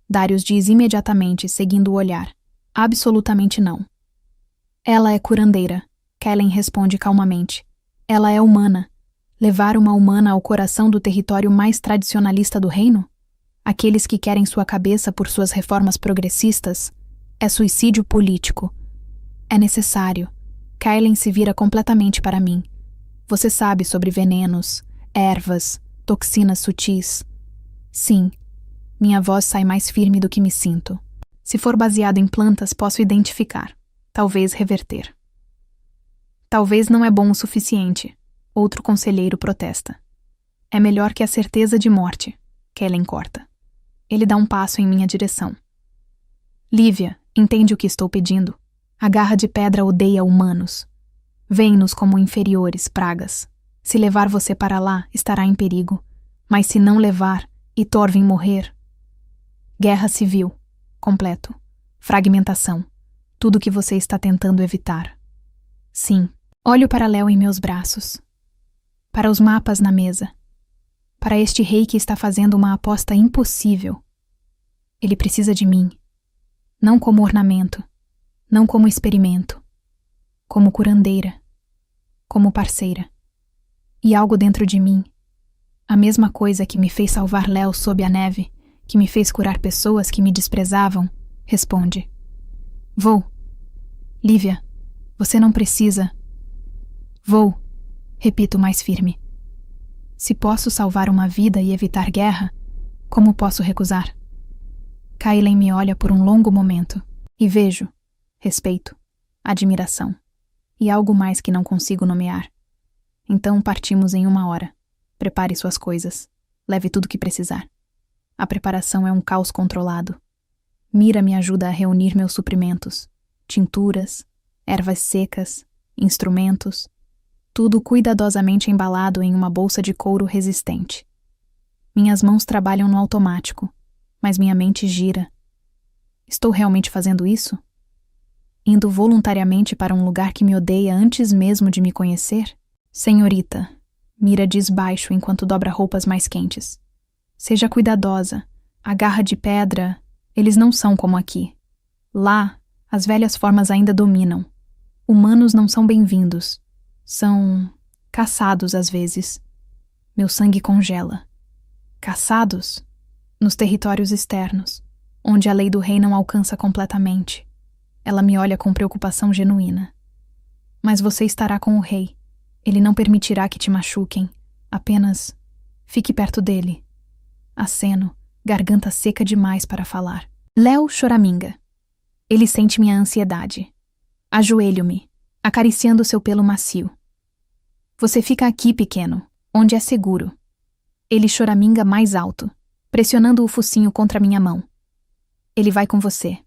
Darius diz imediatamente, seguindo o olhar. Absolutamente não. Ela é curandeira. Kaelen responde calmamente. Ela é humana. Levar uma humana ao coração do território mais tradicionalista do reino? Aqueles que querem sua cabeça por suas reformas progressistas? É suicídio político. É necessário. Kaelen se vira completamente para mim. Você sabe sobre venenos, ervas, toxinas sutis. Sim. Minha voz sai mais firme do que me sinto. Se for baseado em plantas, posso identificar. Talvez reverter. Talvez não é bom o suficiente. Outro conselheiro protesta. É melhor que a certeza de morte. Kaelen corta. Ele dá um passo em minha direção. Lívia, entende o que estou pedindo? A garra de pedra odeia humanos. Vê-nos como inferiores, pragas. Se levar você para lá, estará em perigo. Mas se não levar, e Thorvin morrer... Guerra civil. Completo. Fragmentação. Tudo o que você está tentando evitar. Sim. Olho para Léo em meus braços. Para os mapas na mesa. Para este rei que está fazendo uma aposta impossível. Ele precisa de mim. Não como ornamento. Não como experimento. Como curandeira. Como parceira. E algo dentro de mim. A mesma coisa que me fez salvar Léo sob a neve, que me fez curar pessoas que me desprezavam, responde. Vou. Lívia, você não precisa. Vou. Repito mais firme. Se posso salvar uma vida e evitar guerra, como posso recusar? Kaelen me olha por um longo momento e vejo respeito, admiração e algo mais que não consigo nomear. Então partimos em 1 hora. Prepare suas coisas. Leve tudo que precisar. A preparação é um caos controlado. Mira me ajuda a reunir meus suprimentos. Tinturas, ervas secas, instrumentos. Tudo cuidadosamente embalado em uma bolsa de couro resistente. Minhas mãos trabalham no automático, mas minha mente gira. Estou realmente fazendo isso? Indo voluntariamente para um lugar que me odeia antes mesmo de me conhecer? Senhorita, Mira diz baixo enquanto dobra roupas mais quentes. Seja cuidadosa. A garra de pedra, eles não são como aqui. Lá, as velhas formas ainda dominam. Humanos não são bem-vindos. São caçados às vezes. Meu sangue congela. Caçados? Nos territórios externos, onde a lei do rei não alcança completamente. Ela me olha com preocupação genuína. Mas você estará com o rei. Ele não permitirá que te machuquem. Apenas fique perto dele. Aceno, garganta seca demais para falar. Léo choraminga. Ele sente minha ansiedade. Ajoelho-me, acariciando seu pelo macio. Você fica aqui, pequeno, onde é seguro. Ele choraminga mais alto, pressionando o focinho contra minha mão. Ele vai com você.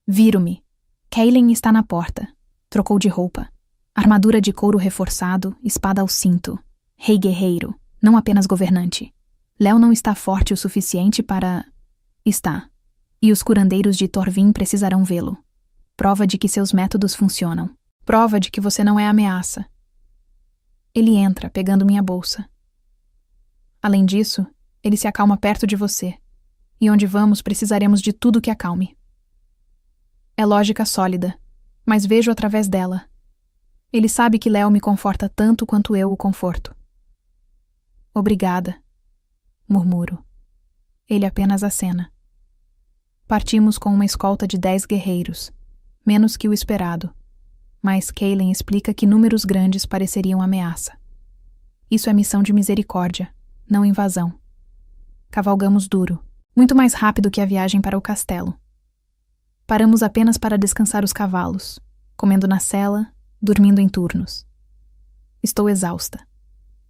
Viro-me. Kaelen está na porta. Trocou de roupa. Armadura de couro reforçado, espada ao cinto. Rei guerreiro, não apenas governante. Léo não está forte o suficiente para... Está. E os curandeiros de Thorvin precisarão vê-lo. Prova de que seus métodos funcionam. Prova de que você não é ameaça. Ele entra, pegando minha bolsa. Além disso, ele se acalma perto de você. E onde vamos, precisaremos de tudo que acalme. É lógica sólida, mas vejo através dela. Ele sabe que Léo me conforta tanto quanto eu o conforto. Obrigada, murmuro. Ele apenas acena. Partimos com uma escolta de 10 guerreiros, menos que o esperado, mas Kaelen explica que números grandes pareceriam ameaça. Isso é missão de misericórdia, não invasão. Cavalgamos duro, muito mais rápido que a viagem para o castelo. Paramos apenas para descansar os cavalos, comendo na sela, dormindo em turnos. Estou exausta.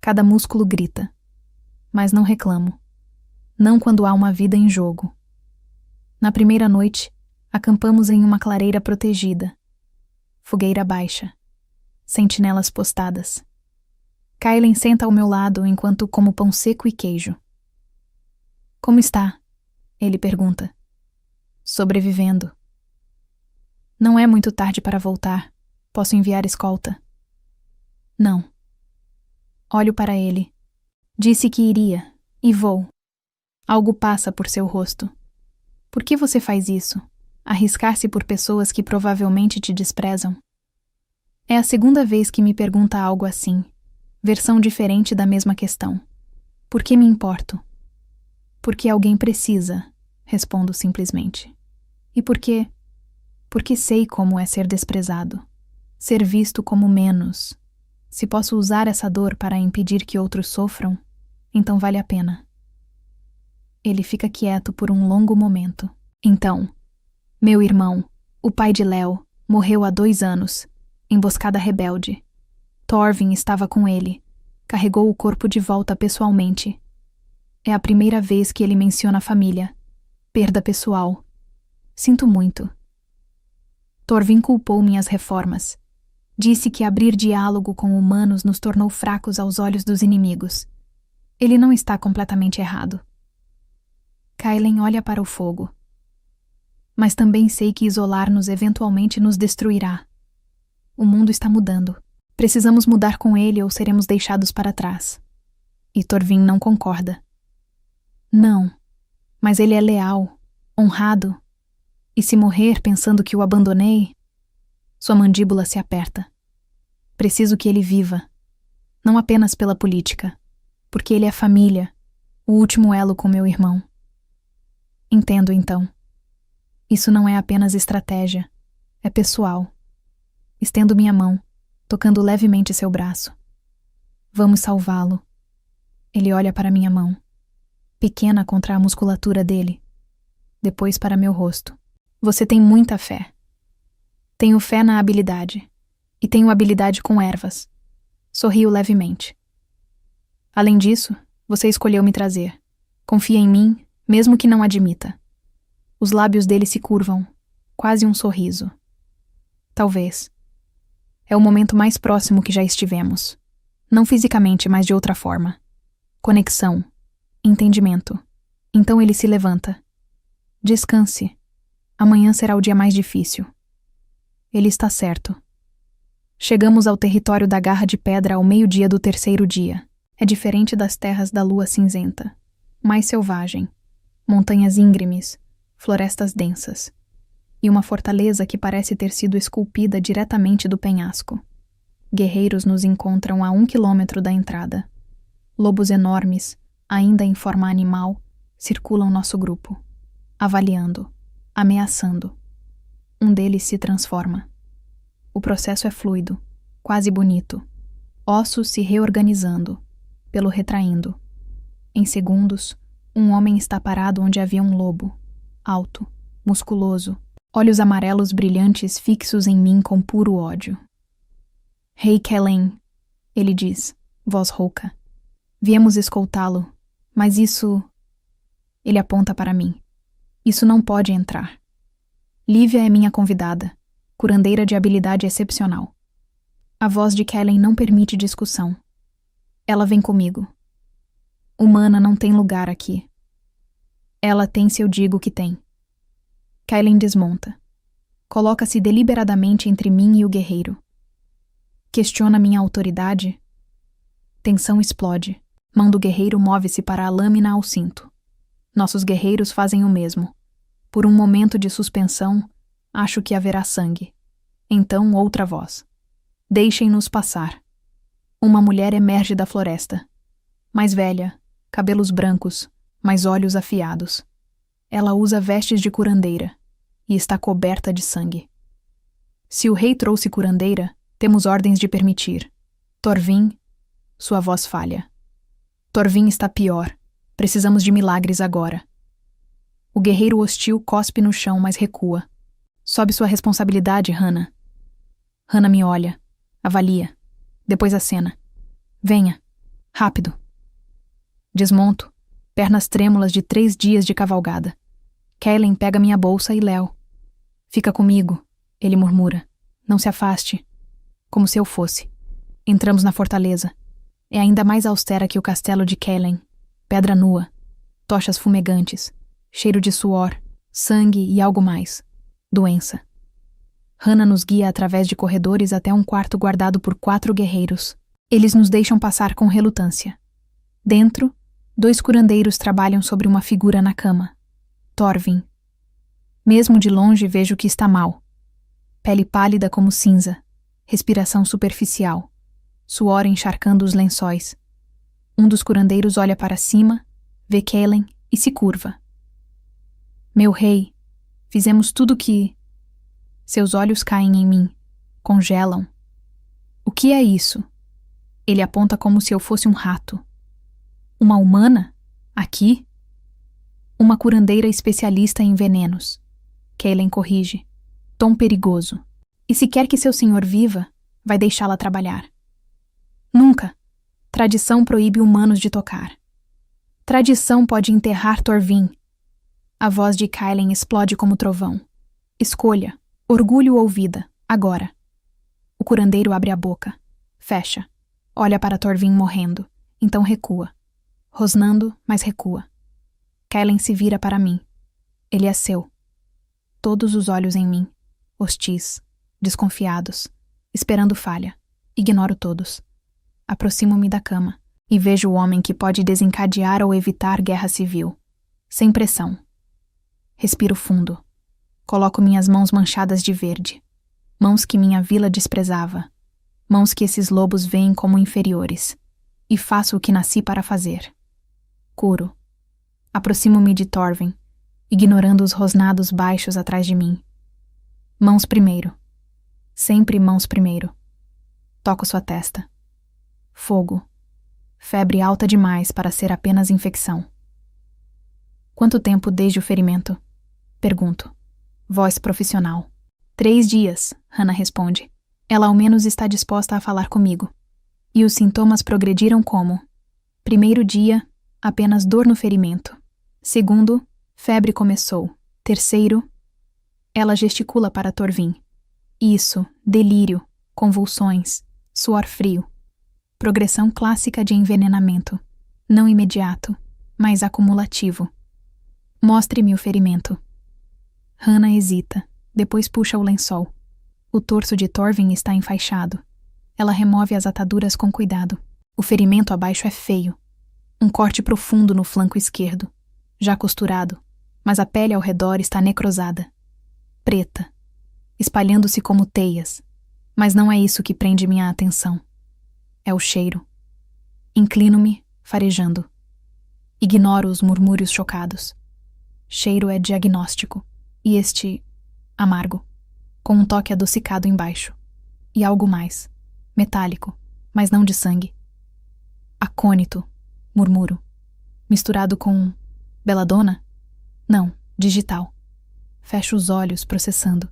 Cada músculo grita. Mas não reclamo. Não quando há uma vida em jogo. Na primeira noite, acampamos em uma clareira protegida. Fogueira baixa. Sentinelas postadas. Kaelen senta ao meu lado enquanto como pão seco e queijo. Como está? Ele pergunta. Sobrevivendo. Não é muito tarde para voltar. Posso enviar escolta? Não. Olho para ele. Disse que iria, e vou. Algo passa por seu rosto. Por que você faz isso? Arriscar-se por pessoas que provavelmente te desprezam? É a segunda vez que me pergunta algo assim, versão diferente da mesma questão. Por que me importo? Porque alguém precisa, respondo simplesmente. E por quê? Porque sei como é ser desprezado, ser visto como menos. Se posso usar essa dor para impedir que outros sofram, então vale a pena. Ele fica quieto por um longo momento. Então, meu irmão, o pai de Léo, morreu há 2 anos, emboscada rebelde. Thorvin estava com ele, carregou o corpo de volta pessoalmente. É a primeira vez que ele menciona a família. Perda pessoal. Sinto muito. Thorvin culpou minhas reformas. Disse que abrir diálogo com humanos nos tornou fracos aos olhos dos inimigos. Ele não está completamente errado. Kailen olha para o fogo. Mas também sei que isolar-nos eventualmente nos destruirá. O mundo está mudando. Precisamos mudar com ele ou seremos deixados para trás. E Thorvin não concorda. Não, mas ele é leal, honrado. E se morrer pensando que o abandonei, sua mandíbula se aperta. Preciso que ele viva, não apenas pela política, porque ele é família, o último elo com meu irmão. Entendo, então. Isso não é apenas estratégia, é pessoal. Estendo minha mão, tocando levemente seu braço. Vamos salvá-lo. Ele olha para minha mão, pequena contra a musculatura dele, depois para meu rosto. Você tem muita fé. Tenho fé na habilidade, e tenho habilidade com ervas. Sorrio levemente. Além disso, você escolheu me trazer. Confia em mim, mesmo que não admita. Os lábios dele se curvam, quase um sorriso. Talvez. É o momento mais próximo que já estivemos. Não fisicamente, mas de outra forma. Conexão. Entendimento. Então ele se levanta. Descanse. Amanhã será o dia mais difícil. Ele está certo. Chegamos ao território da Garra de Pedra ao meio-dia do 3º dia. É diferente das terras da lua cinzenta. Mais selvagem. Montanhas íngremes, florestas densas. E uma fortaleza que parece ter sido esculpida diretamente do penhasco. Guerreiros nos encontram a 1 quilômetro da entrada. Lobos enormes, ainda em forma animal, circulam nosso grupo, avaliando, ameaçando. Um deles se transforma. O processo é fluido, quase bonito. Ossos se reorganizando, pelo retraindo. Em segundos, um homem está parado onde havia um lobo, alto, musculoso, olhos amarelos brilhantes fixos em mim com puro ódio. Rei Kellen, ele diz, voz rouca. Viemos escoltá-lo, mas isso... Ele aponta para mim. Isso não pode entrar. Lívia é minha convidada, curandeira de habilidade excepcional. A voz de Kellen não permite discussão. Ela vem comigo. Humana não tem lugar aqui. Ela tem se eu digo que tem. Kellen desmonta. Coloca-se deliberadamente entre mim e o guerreiro. Questiona minha autoridade. Tensão explode. Mão do guerreiro move-se para a lâmina ao cinto. Nossos guerreiros fazem o mesmo. Por um momento de suspensão, acho que haverá sangue. Então outra voz. Deixem-nos passar. Uma mulher emerge da floresta. Mais velha, cabelos brancos, mas olhos afiados. Ela usa vestes de curandeira e está coberta de sangue. Se o rei trouxe curandeira, temos ordens de permitir. Thorvin, sua voz falha. Thorvin está pior. Precisamos de milagres agora. O guerreiro hostil cospe no chão, mas recua. Sobe sua responsabilidade, Hannah. Hannah me olha, avalia. Depois acena. Venha. Rápido. Desmonto. Pernas trêmulas de 3 dias de cavalgada. Kellen pega minha bolsa e Léo. Fica comigo, ele murmura. Não se afaste. Como se eu fosse. Entramos na fortaleza. É ainda mais austera que o castelo de Kellen. Pedra nua. Tochas fumegantes. Cheiro de suor. Sangue e algo mais. Doença. Hannah nos guia através de corredores até um quarto guardado por 4 guerreiros. Eles nos deixam passar com relutância. Dentro, 2 curandeiros trabalham sobre uma figura na cama. Thorvin. Mesmo de longe vejo que está mal. Pele pálida como cinza, respiração superficial, suor encharcando os lençóis. Um dos curandeiros olha para cima, vê Kaelen e se curva. Meu rei, fizemos tudo que... Seus olhos caem em mim, congelam. O que é isso? Ele aponta como se eu fosse um rato. Uma humana? Aqui? Uma curandeira especialista em venenos. Kaelen corrige. Tom perigoso. E se quer que seu senhor viva, vai deixá-la trabalhar. Nunca. Tradição proíbe humanos de tocar. Tradição pode enterrar Thorvin. A voz de Kaelen explode como trovão. Escolha, orgulho ou vida, agora. O curandeiro abre a boca. Fecha. Olha para Thorvin morrendo. Então recua. Rosnando, mas recua. Kaelen se vira para mim. Ele é seu. Todos os olhos em mim. Hostis. Desconfiados. Esperando falha. Ignoro todos. Aproximo-me da cama e vejo o homem que pode desencadear ou evitar guerra civil. Sem pressão. Respiro fundo. Coloco minhas mãos manchadas de verde. Mãos que minha vila desprezava. Mãos que esses lobos veem como inferiores. E faço o que nasci para fazer. Curo. Aproximo-me de Thorvin, ignorando os rosnados baixos atrás de mim. Mãos primeiro. Sempre mãos primeiro. Toco sua testa. Fogo. Febre alta demais para ser apenas infecção. Quanto tempo desde o ferimento? Pergunto. Voz profissional. 3 dias, Hannah responde. Ela ao menos está disposta a falar comigo. E os sintomas progrediram como: primeiro dia, apenas dor no ferimento. Segundo, febre começou. Terceiro, ela gesticula para Thorvin. Isso, delírio, convulsões, suor frio. Progressão clássica de envenenamento. Não imediato, mas acumulativo. Mostre-me o ferimento. Hannah hesita, depois puxa o lençol. O torso de Thorvin está enfaixado. Ela remove as ataduras com cuidado. O ferimento abaixo é feio. Um corte profundo no flanco esquerdo. Já costurado, mas a pele ao redor está necrosada. Preta. Espalhando-se como teias. Mas não é isso que prende minha atenção. É o cheiro. Inclino-me, farejando. Ignoro os murmúrios chocados. Cheiro é diagnóstico. E este... amargo. Com um toque adocicado embaixo. E algo mais. Metálico, mas não de sangue. Acônito, murmuro. Misturado com... Belladonna? Não, digital. Fecho os olhos, processando.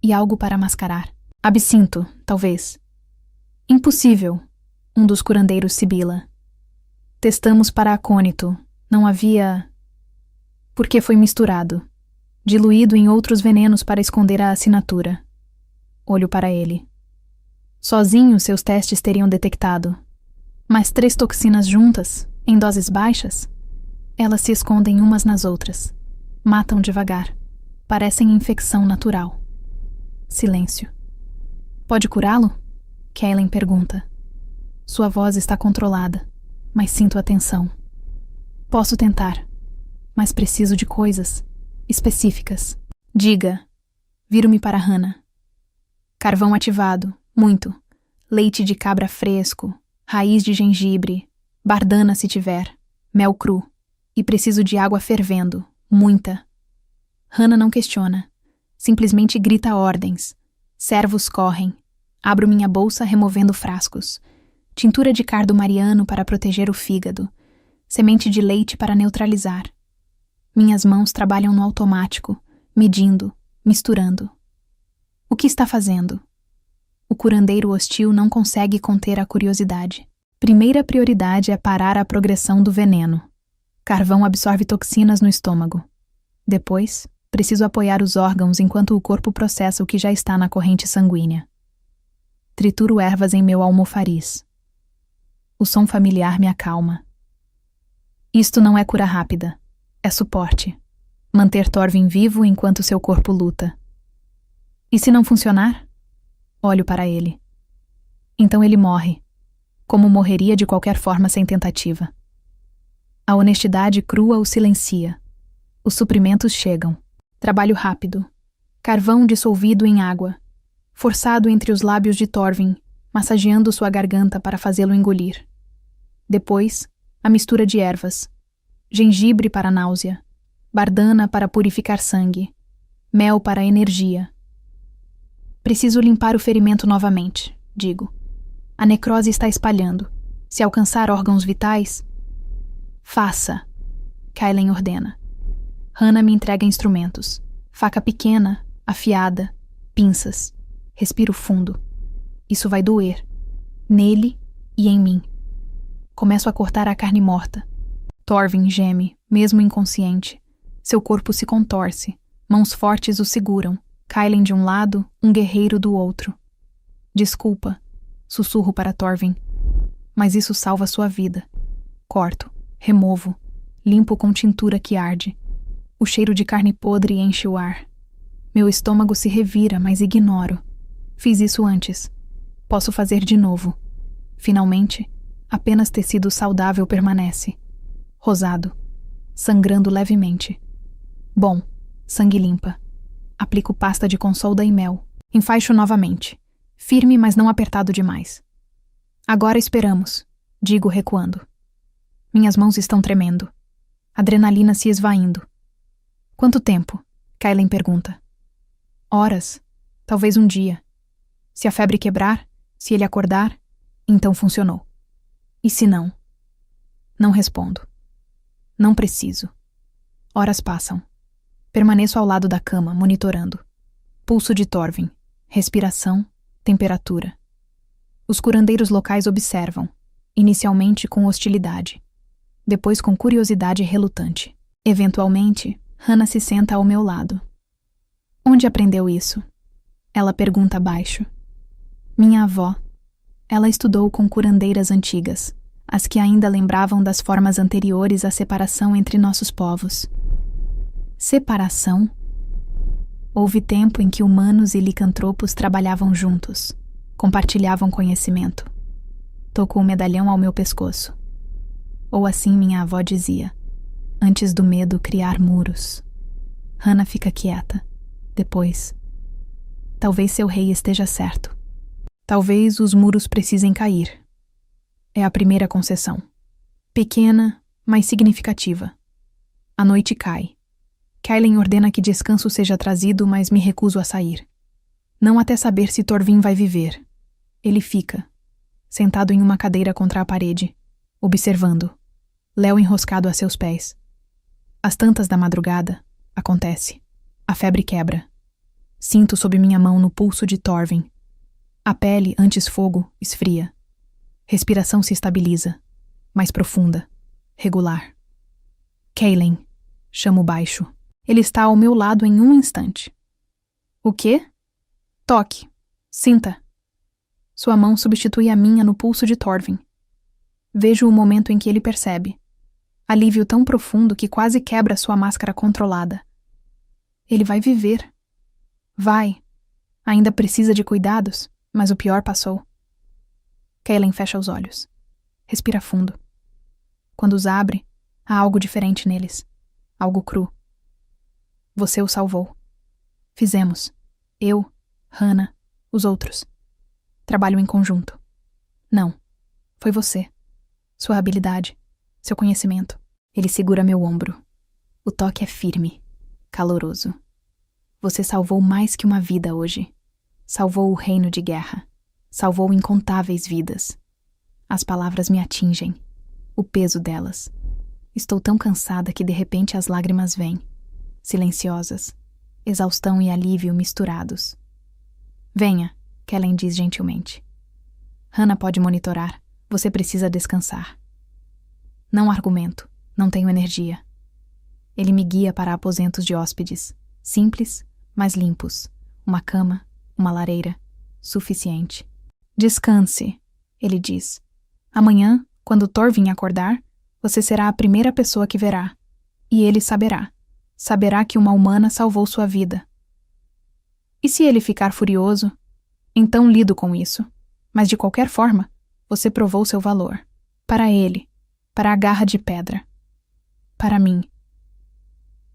E algo para mascarar. Absinto, talvez. Impossível, um dos curandeiros sibila. Testamos para acônito. Não havia... Porque foi misturado. Diluído em outros venenos para esconder a assinatura. Olho para ele. Sozinho seus testes teriam detectado. Mas 3 toxinas juntas, em doses baixas, elas se escondem umas nas outras. Matam devagar. Parecem infecção natural. Silêncio. Pode curá-lo? Kaelen pergunta. Sua voz está controlada, mas sinto a tensão. Posso tentar, mas preciso de coisas específicas. Diga. Viro-me para Hannah. Carvão ativado, muito. Leite de cabra fresco, raiz de gengibre, bardana se tiver, mel cru. E preciso de água fervendo, muita. Hannah não questiona. Simplesmente grita ordens. Servos correm. Abro minha bolsa removendo frascos. Tintura de cardo mariano para proteger o fígado. Semente de leite para neutralizar. Minhas mãos trabalham no automático, medindo, misturando. O que está fazendo? O curandeiro hostil não consegue conter a curiosidade. Primeira prioridade é parar a progressão do veneno. Carvão absorve toxinas no estômago. Depois, preciso apoiar os órgãos enquanto o corpo processa o que já está na corrente sanguínea. Trituro ervas em meu almofariz. O som familiar me acalma. Isto não é cura rápida. É suporte. Manter Thorvin vivo enquanto seu corpo luta. E se não funcionar? Olho para ele. Então ele morre. como morreria de qualquer forma sem tentativa. A honestidade crua o silencia. Os suprimentos chegam. Trabalho rápido. Carvão dissolvido em água. Forçado entre os lábios de Torvin, massageando sua garganta para fazê-lo engolir. Depois, a mistura de ervas. Gengibre para náusea. Bardana para purificar sangue. Mel para energia. Preciso limpar o ferimento novamente, digo. A necrose está espalhando. Se alcançar órgãos vitais... Faça, Kailen ordena. Hannah me entrega instrumentos. Faca pequena, afiada, pinças. Respiro fundo. Isso vai doer. Nele e em mim. Começo a cortar a carne morta. Torvin geme, mesmo inconsciente. Seu corpo se contorce. Mãos fortes o seguram. Kailen de um lado, um guerreiro do outro. Desculpa, sussurro para Torvin. Mas isso salva sua vida. Corto, removo, limpo com tintura que arde. O cheiro de carne podre enche o ar. Meu estômago se revira, mas ignoro. Fiz isso antes. Posso fazer de novo. Finalmente, apenas tecido saudável permanece. Rosado, sangrando levemente. Bom, sangue limpa. Aplico pasta de consolda e mel. Enfaixo novamente. Firme, mas não apertado demais. Agora esperamos, digo recuando. Minhas mãos estão tremendo. Adrenalina se esvaindo. Quanto tempo? Kailen pergunta. Horas. Talvez um dia. Se a febre quebrar, se ele acordar, então funcionou. E se não? Não respondo. Não preciso. Horas passam. Permaneço ao lado da cama, monitorando. Pulso de Torvin. Respiração. Temperatura. Os curandeiros locais observam, inicialmente com hostilidade, depois com curiosidade relutante. Eventualmente, Hannah se senta ao meu lado. Onde aprendeu isso? Ela pergunta baixo. Minha avó. Ela estudou com curandeiras antigas, as que ainda lembravam das formas anteriores à separação entre nossos povos. Separação? Houve tempo em que humanos e licantropos trabalhavam juntos, compartilhavam conhecimento. Tocou o medalhão ao meu pescoço. Ou assim minha avó dizia, antes do medo criar muros. Hannah fica quieta. Depois, talvez seu rei esteja certo. Talvez os muros precisem cair. É a primeira concessão. Pequena, mas significativa. A noite cai. Kailen ordena que descanso seja trazido, mas me recuso a sair. Não até saber se Torvin vai viver. Ele fica, sentado em uma cadeira contra a parede, observando, Léo enroscado a seus pés. Às tantas da madrugada, acontece. A febre quebra. Sinto sob minha mão no pulso de Torvin. A pele, antes fogo, esfria. Respiração se estabiliza, mais profunda, regular. Kailen, chamo baixo. Ele está ao meu lado em um instante. O quê? Toque. Sinta. Sua mão substitui a minha no pulso de Torvin. Vejo o momento em que ele percebe. Alívio tão profundo que quase quebra sua máscara controlada. Ele vai viver. Vai. Ainda precisa de cuidados, mas o pior passou. Kailen fecha os olhos. Respira fundo. Quando os abre, há algo diferente neles. Algo cru. Você o salvou. Fizemos. Eu, Hannah, os outros. Trabalho em conjunto. Não. Foi você. Sua habilidade. Seu conhecimento. Ele segura meu ombro. O toque é firme. Caloroso. Você salvou mais que uma vida hoje. Salvou o reino de guerra. Salvou incontáveis vidas. As palavras me atingem. O peso delas. Estou tão cansada que de repente as lágrimas vêm. Silenciosas. Exaustão e alívio misturados. Venha, Kailen diz gentilmente. Hannah pode monitorar. Você precisa descansar. Não argumento. Não tenho energia. Ele me guia para aposentos de hóspedes. Simples, mas limpos. Uma cama, uma lareira. Suficiente. Descanse, ele diz. Amanhã, quando Torvin acordar, você será a primeira pessoa que verá. E ele saberá. Saberá que uma humana salvou sua vida. E se ele ficar furioso? Então lido com isso. Mas de qualquer forma, Você provou seu valor. Para ele. Para a garra de pedra. Para mim.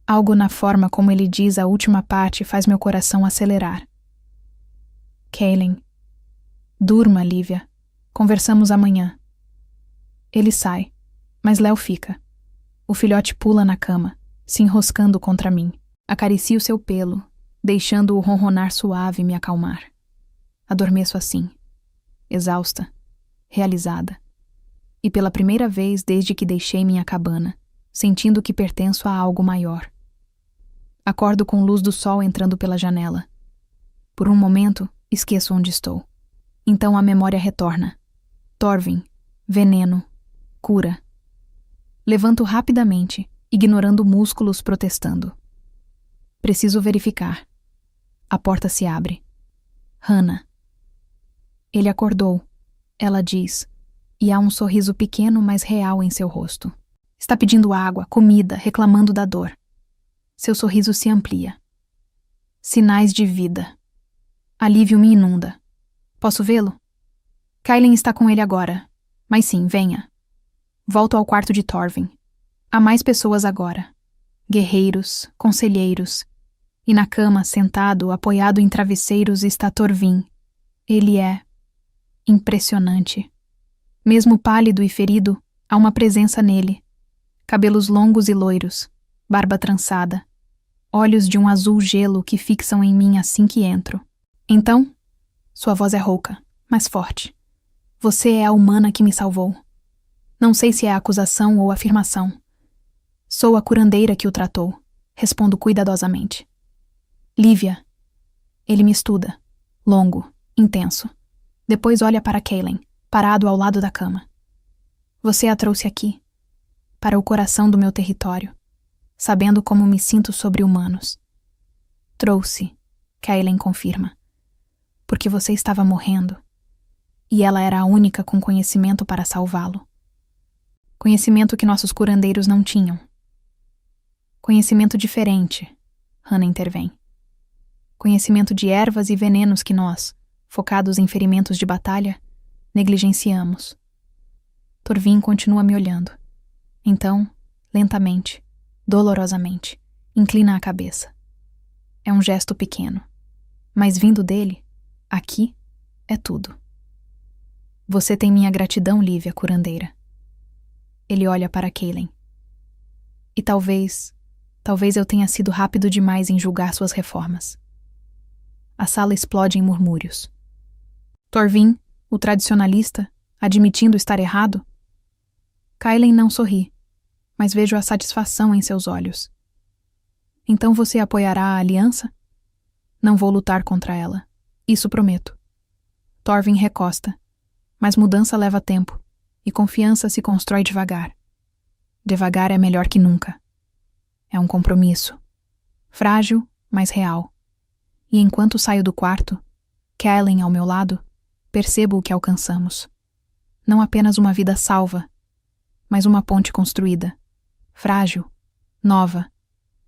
Algo na forma como ele diz a última parte faz meu coração acelerar. Kaylin. Durma, Lívia. Conversamos amanhã. Ele sai, mas Léo fica. O filhote pula na cama, se enroscando contra mim. Acaricio seu pelo, deixando-o ronronar suave e me acalmar. Adormeço assim, exausta, realizada. E pela primeira vez desde que deixei minha cabana, sentindo que pertenço a algo maior. Acordo com luz do sol entrando pela janela. Por um momento, esqueço onde estou. Então a memória retorna. Torvin, veneno, cura. Levanto rapidamente, ignorando músculos protestando. Preciso verificar. A porta se abre. Hannah. Ele acordou, ela diz, e há um sorriso pequeno, mas real em seu rosto. Está pedindo água, comida, reclamando da dor. Seu sorriso se amplia. Sinais de vida. Alívio me inunda. Posso vê-lo? Kaylin está com ele agora. Mas sim, venha. Volto ao quarto de Torvin. Há mais pessoas agora. Guerreiros, conselheiros. E na cama, sentado, apoiado em travesseiros, está Torvin. Ele é impressionante. Mesmo pálido e ferido, há uma presença nele. Cabelos longos e loiros, barba trançada, olhos de um azul gelo que fixam em mim assim que entro. Então, sua voz é rouca, mas forte. Você é a humana que me salvou. Não sei se é acusação ou afirmação. Sou a curandeira que o tratou, respondo cuidadosamente. Lívia. Ele me estuda, longo, intenso. Depois olha para Kaylin, parado ao lado da cama. Você a trouxe aqui, para o coração do meu território, sabendo como me sinto sobre humanos. Trouxe, Kaylin confirma, porque você estava morrendo, e ela era a única com conhecimento para salvá-lo. Conhecimento que nossos curandeiros não tinham. Conhecimento diferente, Hannah intervém. Conhecimento de ervas e venenos que nós, focados em ferimentos de batalha, negligenciamos. Torvin continua me olhando. Então, lentamente, dolorosamente, inclina a cabeça. É um gesto pequeno, mas vindo dele, aqui, é tudo. Você tem minha gratidão, Lívia, curandeira. Ele olha para Kaylin. E talvez eu tenha sido rápido demais em julgar suas reformas. A sala explode em murmúrios. Torvin, o tradicionalista, admitindo estar errado? Kaylin não sorri, mas vejo a satisfação em seus olhos. Então você apoiará a aliança? Não vou lutar contra ela. Isso prometo. Torvin recosta, mas mudança leva tempo, e confiança se constrói devagar. Devagar é melhor que nunca. É um compromisso. Frágil, mas real. E enquanto saio do quarto, Kaylin ao meu lado, percebo o que alcançamos. Não apenas uma vida salva, mas uma ponte construída. Frágil, nova,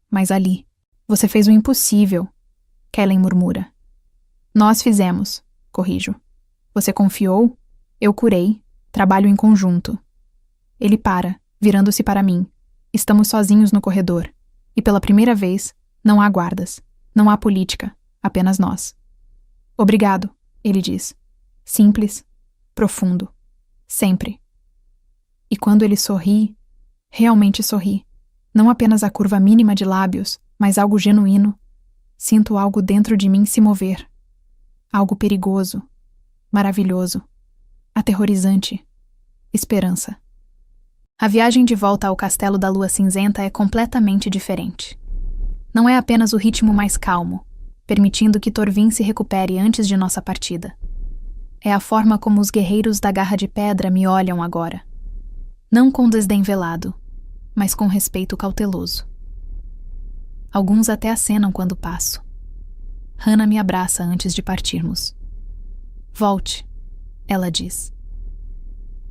mas ali. Você fez o impossível, Kaylin murmura. Nós fizemos, corrijo. Você confiou, eu curei, trabalho em conjunto. Ele para, virando-se para mim. Estamos sozinhos no corredor. E pela primeira vez, não há guardas, não há política, apenas nós. Obrigado, ele diz. Simples, profundo, sempre. E quando ele sorri, realmente sorri, não apenas a curva mínima de lábios, mas algo genuíno, sinto algo dentro de mim se mover. Algo perigoso, maravilhoso, aterrorizante, esperança. A viagem de volta ao Castelo da Lua Cinzenta é completamente diferente. Não é apenas o ritmo mais calmo, permitindo que Torvin se recupere antes de nossa partida. É a forma como os guerreiros da Garra de Pedra me olham agora. Não com desdém velado, mas com respeito cauteloso. Alguns até acenam quando passo. Hannah me abraça antes de partirmos. Volte, ela diz.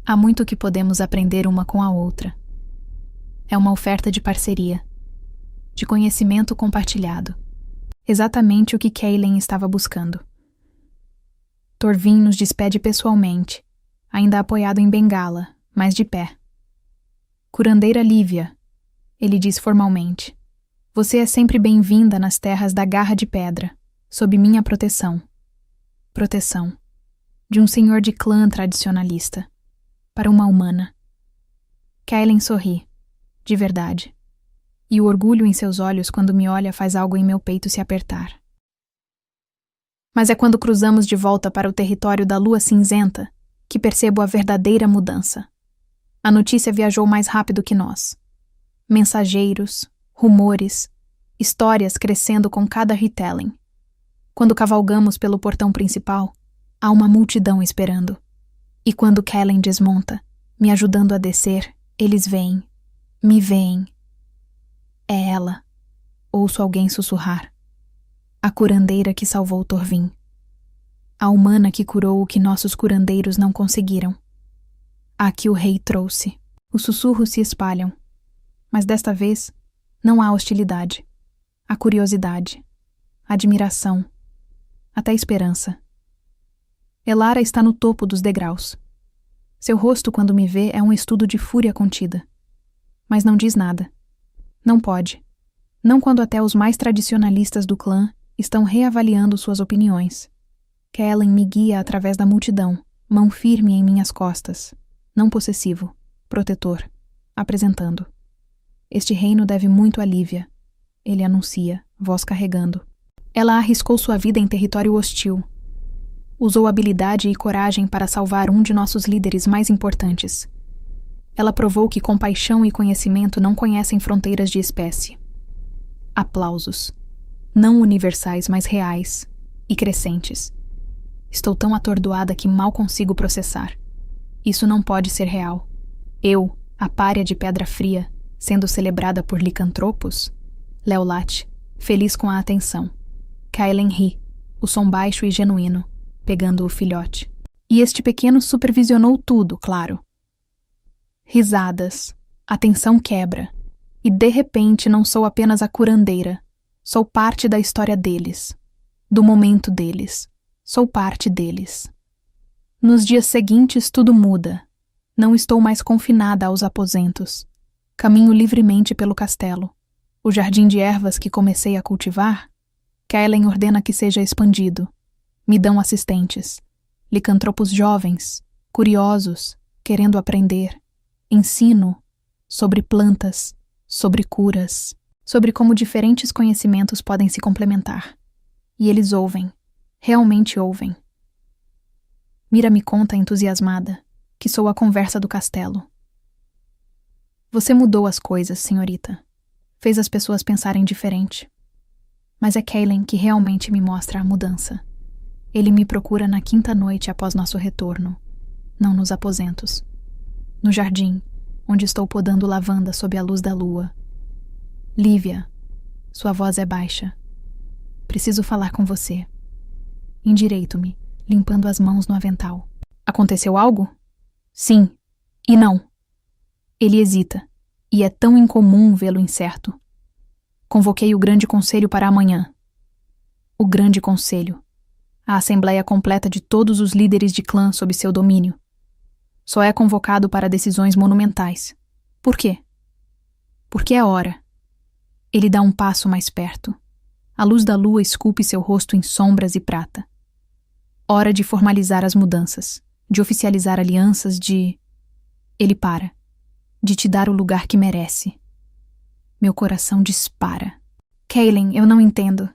Há muito que podemos aprender uma com a outra. É uma oferta de parceria, de conhecimento compartilhado. Exatamente o que Kaylin estava buscando. Torvin nos despede pessoalmente, ainda apoiado em bengala, mas de pé. Curandeira Lívia, ele diz formalmente. Você é sempre bem-vinda nas terras da Garra de Pedra, sob minha proteção. Proteção. De um senhor de clã tradicionalista. Para uma humana. Kaelen sorri. De verdade. E o orgulho em seus olhos quando me olha faz algo em meu peito se apertar. Mas é quando cruzamos de volta para o território da lua cinzenta que percebo a verdadeira mudança. A notícia viajou mais rápido que nós. Mensageiros, rumores, histórias crescendo com cada retelling. Quando cavalgamos pelo portão principal, há uma multidão esperando. E quando Kaelen desmonta, me ajudando a descer, eles veem, me veem. É ela. Ouço alguém sussurrar. A curandeira que salvou Torvin. A humana que curou o que nossos curandeiros não conseguiram. A que o rei trouxe. Os sussurros se espalham. Mas desta vez, não há hostilidade. Há curiosidade. Admiração. Até esperança. Elara está no topo dos degraus. Seu rosto, quando me vê, é um estudo de fúria contida. Mas não diz nada. Não pode. Não quando até os mais tradicionalistas do clã estão reavaliando suas opiniões. Kaelen me guia através da multidão, mão firme em minhas costas. Não possessivo, protetor, apresentando. Este reino deve muito a Lívia. Ele anuncia, voz carregando. Ela arriscou sua vida em território hostil. Usou habilidade e coragem para salvar um de nossos líderes mais importantes. Ela provou que compaixão e conhecimento não conhecem fronteiras de espécie. Aplausos. Não universais, mas reais. E crescentes. Estou tão atordoada que mal consigo processar. Isso não pode ser real. Eu, a pária de pedra fria, sendo celebrada por licantropos? Leolat, feliz com a atenção. Kaelen ri, o som baixo e genuíno, pegando o filhote. E este pequeno supervisionou tudo, claro. Risadas. A tensão quebra. E de repente não sou apenas a curandeira. Sou parte da história deles. Do momento deles. Sou parte deles. Nos dias seguintes tudo muda. Não estou mais confinada aos aposentos. Caminho livremente pelo castelo. O jardim de ervas que comecei a cultivar, Kaelen ordena que seja expandido. Me dão assistentes. Licantropos jovens, curiosos, querendo aprender. Ensino sobre plantas, sobre curas, sobre como diferentes conhecimentos podem se complementar. E eles ouvem, realmente ouvem. Mira me conta entusiasmada, que sou a conversa do castelo. Você mudou as coisas, senhorita. Fez as pessoas pensarem diferente. Mas é Kaelen que realmente me mostra a mudança. Ele me procura na quinta noite após nosso retorno, não nos aposentos. No jardim, onde estou podando lavanda sob a luz da lua. Lívia, sua voz é baixa. Preciso falar com você. Endireito-me, limpando as mãos no avental. Aconteceu algo? Sim e não. Ele hesita, e é tão incomum vê-lo incerto. Convoquei o Grande Conselho para amanhã. O Grande Conselho. A assembleia completa de todos os líderes de clã sob seu domínio. Só é convocado para decisões monumentais. Por quê? Porque é hora. Ele dá um passo mais perto. A luz da lua esculpe seu rosto em sombras e prata. Hora de formalizar as mudanças, de oficializar alianças, de... Ele para. De te dar o lugar que merece. Meu coração dispara. Kaelen, eu não entendo.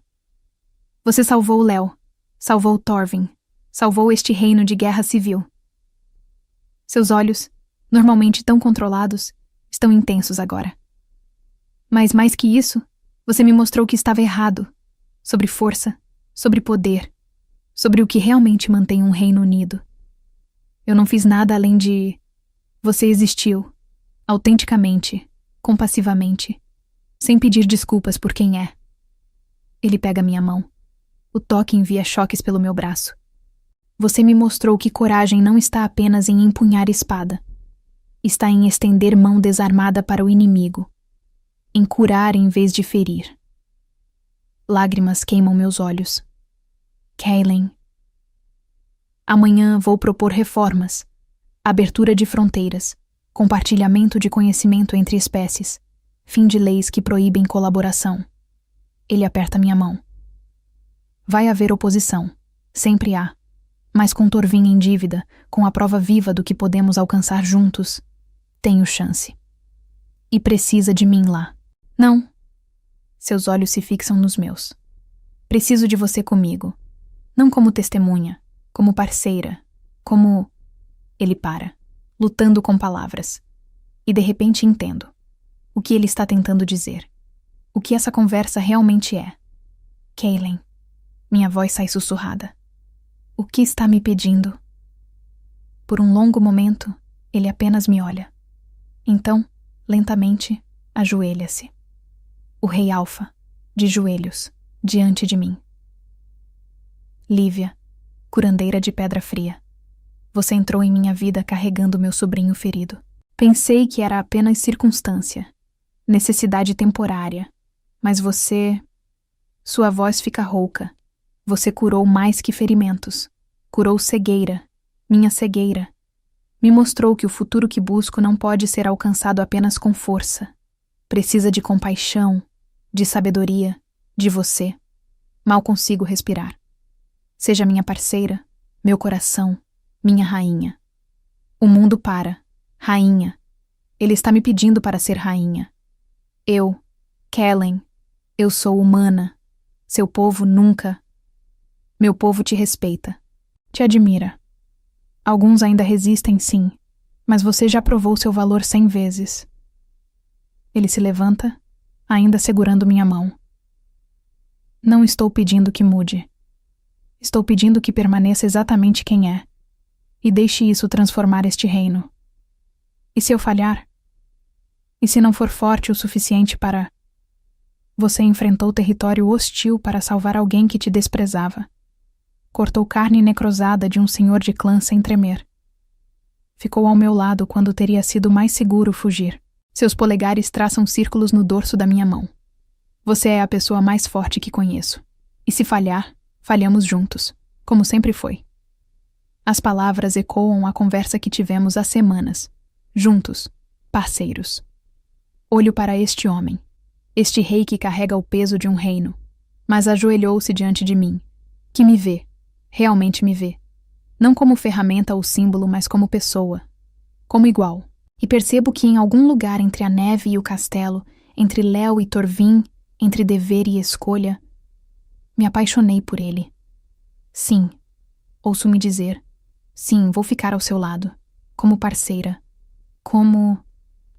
Você salvou o Léo, salvou Torvin, salvou este reino de guerra civil. Seus olhos, normalmente tão controlados, estão intensos agora. Mas mais que isso, você me mostrou que estava errado. Sobre força, sobre poder, sobre o que realmente mantém um reino unido. Eu não fiz nada além de... Você existiu, autenticamente, compassivamente, sem pedir desculpas por quem é. Ele pega minha mão. O toque envia choques pelo meu braço. Você me mostrou que coragem não está apenas em empunhar espada. Está em estender mão desarmada para o inimigo. Em curar em vez de ferir. Lágrimas queimam meus olhos. Kaelen. Amanhã vou propor reformas. Abertura de fronteiras, compartilhamento de conhecimento entre espécies, fim de leis que proíbem colaboração. Ele aperta minha mão. Vai haver oposição, sempre há, mas com Torvin em dívida, com a prova viva do que podemos alcançar juntos, tenho chance. E precisa de mim lá. Não. Seus olhos se fixam nos meus. Preciso de você comigo. Não como testemunha, como parceira, como... Ele para, lutando com palavras. E de repente entendo. O que ele está tentando dizer. O que essa conversa realmente é. Kaylin. Minha voz sai sussurrada. O que está me pedindo? Por um longo momento, ele apenas me olha. Então, lentamente, ajoelha-se. O rei Alfa, de joelhos, diante de mim. Lívia, curandeira de Pedra Fria. Você entrou em minha vida carregando meu sobrinho ferido. Pensei que era apenas circunstância, necessidade temporária, mas você... Sua voz fica rouca. Você curou mais que ferimentos. Curou cegueira, minha cegueira. Me mostrou que o futuro que busco não pode ser alcançado apenas com força. Precisa de compaixão, de sabedoria, de você. Mal consigo respirar. Seja minha parceira, meu coração, minha rainha. O mundo para. Rainha. Ele está me pedindo para ser rainha. Eu, Kellen, eu sou humana. Seu povo nunca. Meu povo te respeita. Te admira. Alguns ainda resistem, sim, mas você já provou seu valor 100 vezes. Ele se levanta, ainda segurando minha mão. Não estou pedindo que mude. Estou pedindo que permaneça exatamente quem é, e deixe isso transformar este reino. E se eu falhar? E se não for forte o suficiente para... Você enfrentou território hostil para salvar alguém que te desprezava. Cortou carne necrosada de um senhor de clã sem tremer. Ficou ao meu lado quando teria sido mais seguro fugir. Seus polegares traçam círculos no dorso da minha mão. Você é a pessoa mais forte que conheço. E se falhar, falhamos juntos, como sempre foi. As palavras ecoam a conversa que tivemos há semanas. Juntos, parceiros. Olho para este homem, este rei que carrega o peso de um reino, mas ajoelhou-se diante de mim, que me vê. Realmente me vê. Não como ferramenta ou símbolo, mas como pessoa. Como igual. E percebo que em algum lugar entre a neve e o castelo, entre Léo e Torvin, entre dever e escolha, me apaixonei por ele. Sim. Ouço-me dizer. Sim, vou ficar ao seu lado. Como parceira. Como...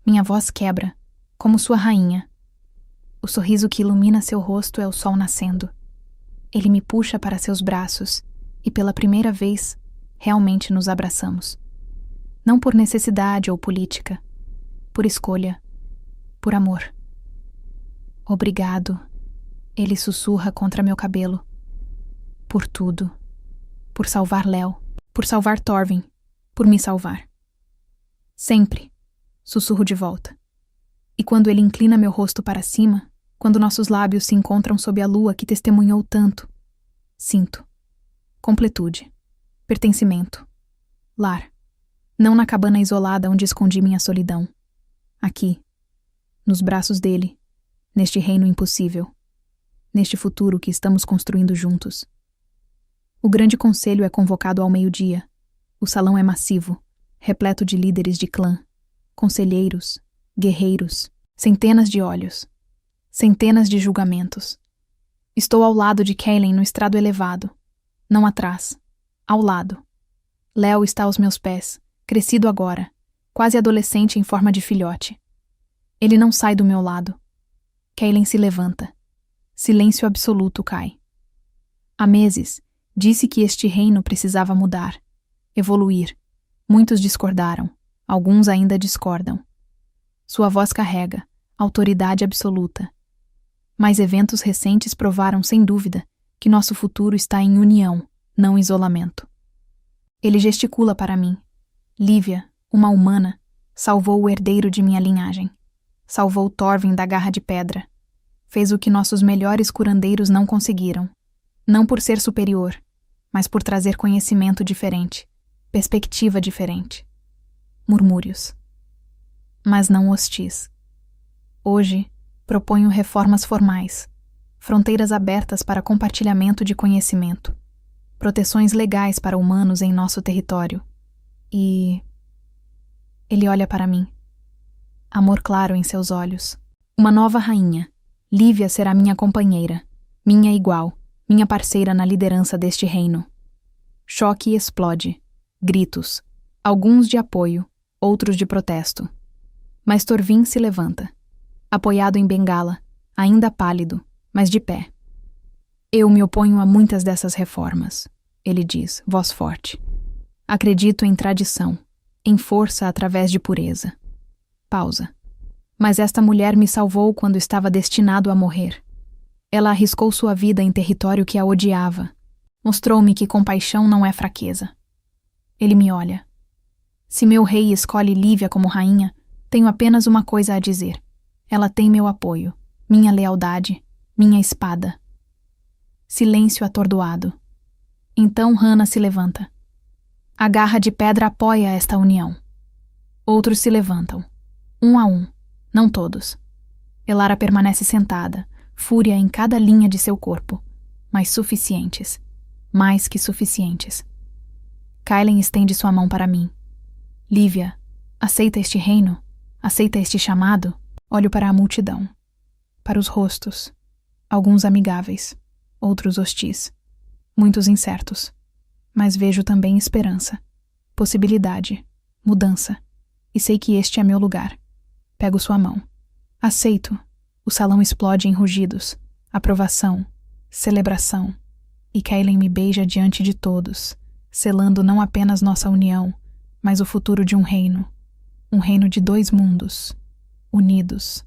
Minha voz quebra. Como sua rainha. O sorriso que ilumina seu rosto é o sol nascendo. Ele me puxa para seus braços. E pela primeira vez, realmente nos abraçamos. Não por necessidade ou política, por escolha, por amor. Obrigado, ele sussurra contra meu cabelo. Por tudo. Por salvar Léo, por salvar Torvin, por me salvar. Sempre, sussurro de volta. E quando ele inclina meu rosto para cima, quando nossos lábios se encontram sob a lua que testemunhou tanto, sinto. Completude. Pertencimento. Lar. Não na cabana isolada onde escondi minha solidão. Aqui. Nos braços dele. Neste reino impossível. Neste futuro que estamos construindo juntos. O grande conselho é convocado ao meio-dia. O salão é massivo, repleto de líderes de clã, conselheiros, guerreiros, centenas de olhos, centenas de julgamentos. Estou ao lado de Kaylin no estrado elevado. Não atrás, ao lado. Léo está aos meus pés, crescido agora, quase adolescente em forma de filhote. Ele não sai do meu lado. Kaylin se levanta. Silêncio absoluto cai. Há meses, disse que este reino precisava mudar, evoluir. Muitos discordaram, alguns ainda discordam. Sua voz carrega, autoridade absoluta. Mas eventos recentes provaram, sem dúvida, que nosso futuro está em união, não isolamento. Ele gesticula para mim. Lívia, uma humana, salvou o herdeiro de minha linhagem. Salvou Torvin da garra de pedra. Fez o que nossos melhores curandeiros não conseguiram. Não por ser superior, mas por trazer conhecimento diferente, perspectiva diferente. murmúrios. Mas não hostis. Hoje, proponho reformas formais, fronteiras abertas para compartilhamento de conhecimento, proteções legais para humanos em nosso território. E... Ele olha para mim. Amor claro em seus olhos. Uma nova rainha. Lívia será minha companheira, minha igual, minha parceira na liderança deste reino. Choque explode. Gritos. Alguns de apoio, outros de protesto. Mas Torvin se levanta. Apoiado em bengala, ainda pálido, mas de pé. Eu me oponho a muitas dessas reformas, ele diz, voz forte. Acredito em tradição, em força através de pureza. Pausa. Mas esta mulher me salvou quando estava destinado a morrer. Ela arriscou sua vida em território que a odiava. Mostrou-me que compaixão não é fraqueza. Ele me olha. Se meu rei escolhe Lívia como rainha, tenho apenas uma coisa a dizer. Ela tem meu apoio, minha lealdade, minha espada. Silêncio atordoado. Então Hannah se levanta. A garra de pedra apoia esta união. Outros se levantam. Um a um, não todos. Elara permanece sentada, fúria em cada linha de seu corpo, mas suficientes. Mais que suficientes. Kaelen estende sua mão para mim. Lívia, aceita este reino? Aceita este chamado? Olho para a multidão. Para os rostos. Alguns amigáveis, outros hostis. Muitos incertos. Mas vejo também esperança, possibilidade, mudança. E sei que este é meu lugar. Pego sua mão. Aceito. O salão explode em rugidos. Aprovação. Celebração. E Kaelen me beija diante de todos, selando não apenas nossa união, mas o futuro de um reino de 2 mundos, unidos.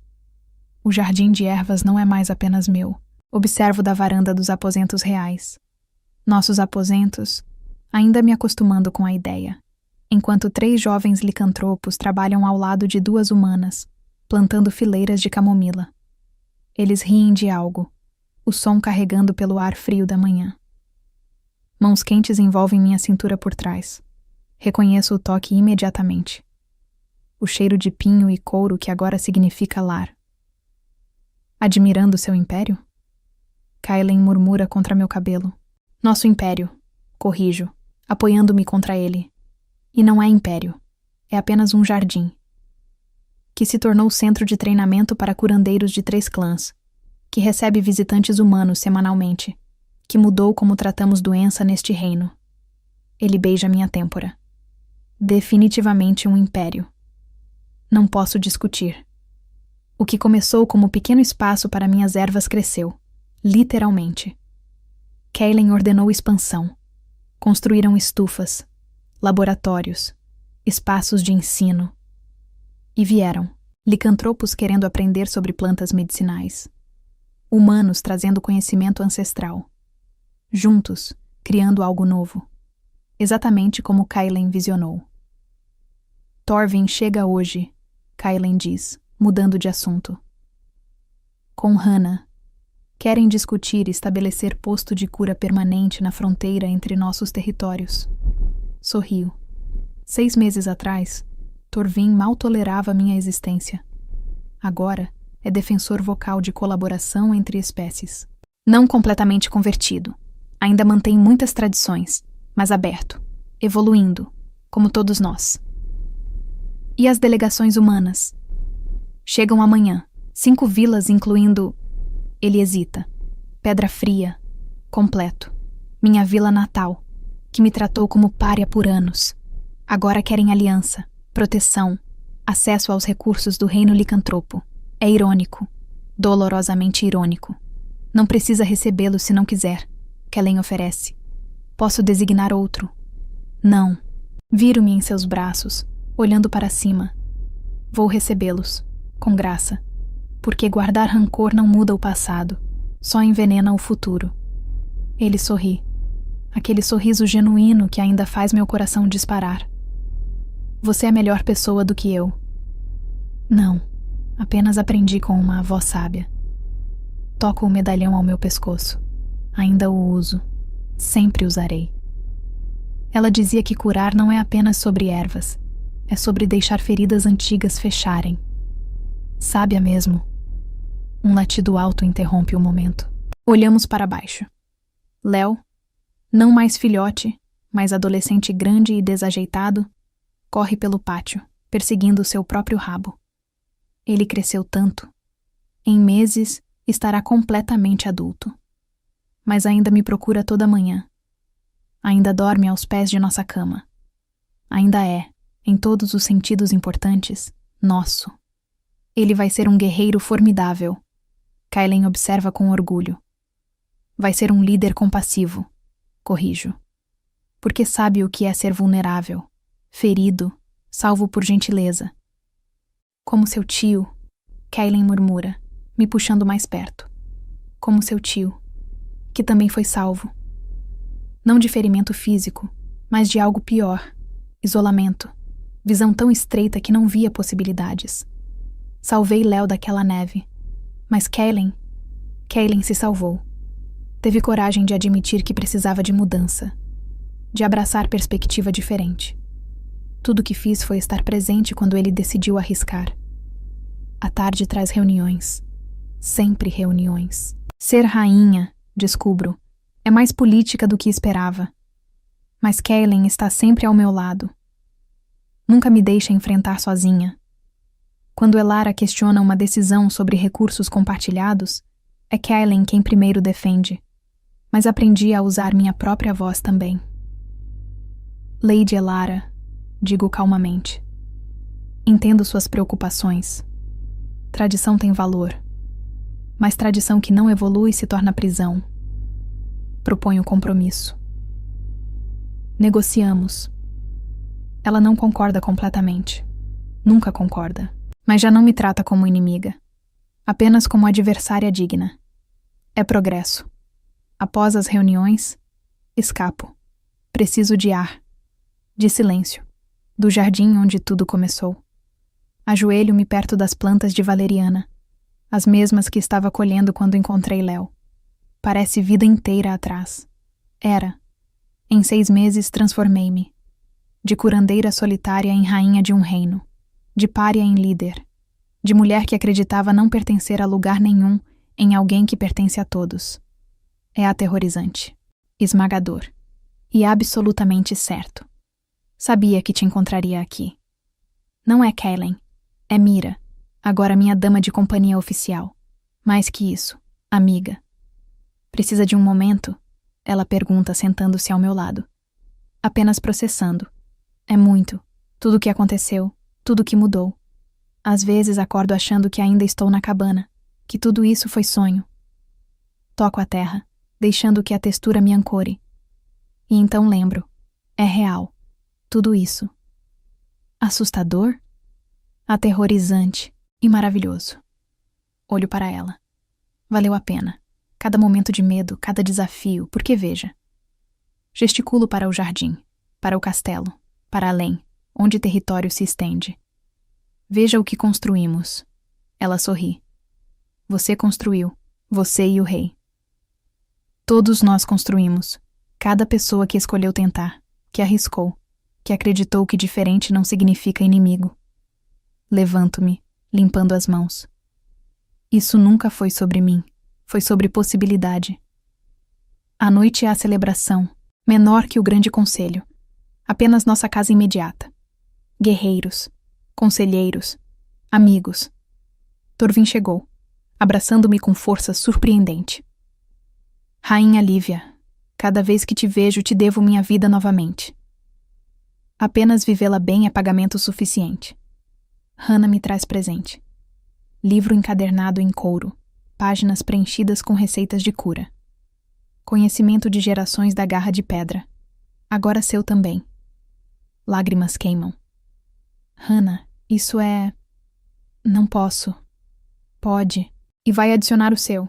O jardim de ervas não é mais apenas meu. Observo da varanda dos aposentos reais. Nossos aposentos, ainda me acostumando com a ideia, enquanto 3 jovens licantropos trabalham ao lado de 2 humanas, plantando fileiras de camomila. Eles riem de algo, o som carregando pelo ar frio da manhã. Mãos quentes envolvem minha cintura por trás. Reconheço o toque imediatamente. O cheiro de pinho e couro que agora significa lar. Admirando seu império? Kaelen murmura contra meu cabelo. Nosso império, corrijo, apoiando-me contra ele. E não é império, é apenas um jardim. Que se tornou centro de treinamento para curandeiros de 3 clãs, que recebe visitantes humanos semanalmente, que mudou como tratamos doença neste reino. Ele beija minha têmpora. Definitivamente um império. Não posso discutir. O que começou como pequeno espaço para minhas ervas cresceu, literalmente. Kaelen ordenou expansão. Construíram estufas, laboratórios, espaços de ensino. E vieram, licantropos querendo aprender sobre plantas medicinais. Humanos trazendo conhecimento ancestral. Juntos, criando algo novo. Exatamente como Kaelen visionou. Torvin chega hoje, Kaelen diz, mudando de assunto. Com Hannah. Querem discutir e estabelecer posto de cura permanente na fronteira entre nossos territórios. Sorrio. 6 meses atrás, Torvin mal tolerava minha existência. Agora, é defensor vocal de colaboração entre espécies. Não completamente convertido. Ainda mantém muitas tradições, mas aberto, evoluindo, como todos nós. E as delegações humanas? Chegam amanhã, 5 vilas incluindo... Ele hesita. Pedra Fria, completo. Minha vila natal, que me tratou como pária por anos. Agora querem aliança, proteção, acesso aos recursos do reino licantropo. É irônico, dolorosamente irônico. Não precisa recebê-lo se não quiser, Kaelen oferece. Posso designar outro. Não. Viro-me em seus braços, olhando para cima. Vou recebê-los, com graça, porque guardar rancor não muda o passado, só envenena o futuro. Ele sorri. Aquele sorriso genuíno que ainda faz meu coração disparar. Você é melhor pessoa do que eu. Não, apenas aprendi com uma avó sábia. Toco o medalhão ao meu pescoço. Ainda o uso. Sempre usarei. Ela dizia que curar não é apenas sobre ervas. É sobre deixar feridas antigas fecharem. Sábia mesmo. Um latido alto interrompe o momento. Olhamos para baixo. Léo, não mais filhote, mas adolescente grande e desajeitado, corre pelo pátio, perseguindo seu próprio rabo. Ele cresceu tanto. Em meses, estará completamente adulto. Mas ainda me procura toda manhã. Ainda dorme aos pés de nossa cama. Ainda é, em todos os sentidos importantes, nosso. Ele vai ser um guerreiro formidável. Kailen observa com orgulho. Vai ser um líder compassivo. Corrijo. Porque sabe o que é ser vulnerável, ferido, salvo por gentileza. Como seu tio, Kailen murmura, me puxando mais perto. Como seu tio, que também foi salvo. Não de ferimento físico, mas de algo pior. Isolamento. Visão tão estreita que não via possibilidades. Salvei Léo daquela neve. Mas Kailen se salvou. Teve coragem de admitir que precisava de mudança. De abraçar perspectiva diferente. Tudo que fiz foi estar presente quando ele decidiu arriscar. A tarde traz reuniões. Sempre reuniões. Ser rainha, descubro, é mais política do que esperava. Mas Kailen está sempre ao meu lado. Nunca me deixa enfrentar sozinha. Quando Elara questiona uma decisão sobre recursos compartilhados, é Kailen quem primeiro defende. Mas aprendi a usar minha própria voz também. Lady Elara, digo calmamente. Entendo suas preocupações. Tradição tem valor. Mas tradição que não evolui se torna prisão. Proponho compromisso. Negociamos. Ela não concorda completamente. Nunca concorda. Mas já não me trata como inimiga. Apenas como adversária digna. É progresso. Após as reuniões, escapo. Preciso de ar. De silêncio. Do jardim onde tudo começou. Ajoelho-me perto das plantas de valeriana. As mesmas que estava colhendo quando encontrei Léo. Parece vida inteira atrás. Era. Em 6 meses transformei-me. De curandeira solitária em rainha de um reino. De pária em líder. De mulher que acreditava não pertencer a lugar nenhum em alguém que pertence a todos. É aterrorizante. Esmagador. E absolutamente certo. Sabia que te encontraria aqui. Não é Kailen. É Mira. Agora minha dama de companhia oficial. Mais que isso, amiga. Precisa de um momento? Ela pergunta sentando-se ao meu lado. Apenas processando. É muito. Tudo o que aconteceu, tudo o que mudou. Às vezes acordo achando que ainda estou na cabana, que tudo isso foi sonho. Toco a terra, deixando que a textura me ancore. E então lembro. É real. Tudo isso. Assustador? Aterrorizante e maravilhoso. Olho para ela. Valeu a pena. Cada momento de medo, cada desafio, porque veja. Gesticulo para o jardim, para o castelo, para além, onde o território se estende. Veja o que construímos. Ela sorri. Você construiu, você e o rei. Todos nós construímos. Cada pessoa que escolheu tentar, que arriscou, que acreditou que diferente não significa inimigo. Levanto-me, limpando as mãos. Isso nunca foi sobre mim, foi sobre possibilidade. A noite é a celebração, menor que o grande conselho. Apenas nossa casa imediata. Guerreiros, conselheiros, amigos. Torvin chegou, abraçando-me com força surpreendente. Rainha Lívia, cada vez que te vejo te devo minha vida novamente. Apenas vivê-la bem é pagamento suficiente. Hannah me traz presente. Livro encadernado em couro, páginas preenchidas com receitas de cura. Conhecimento de gerações da garra de pedra. Agora seu também. Lágrimas queimam. Hannah, isso é... Não posso. Pode. E vai adicionar o seu.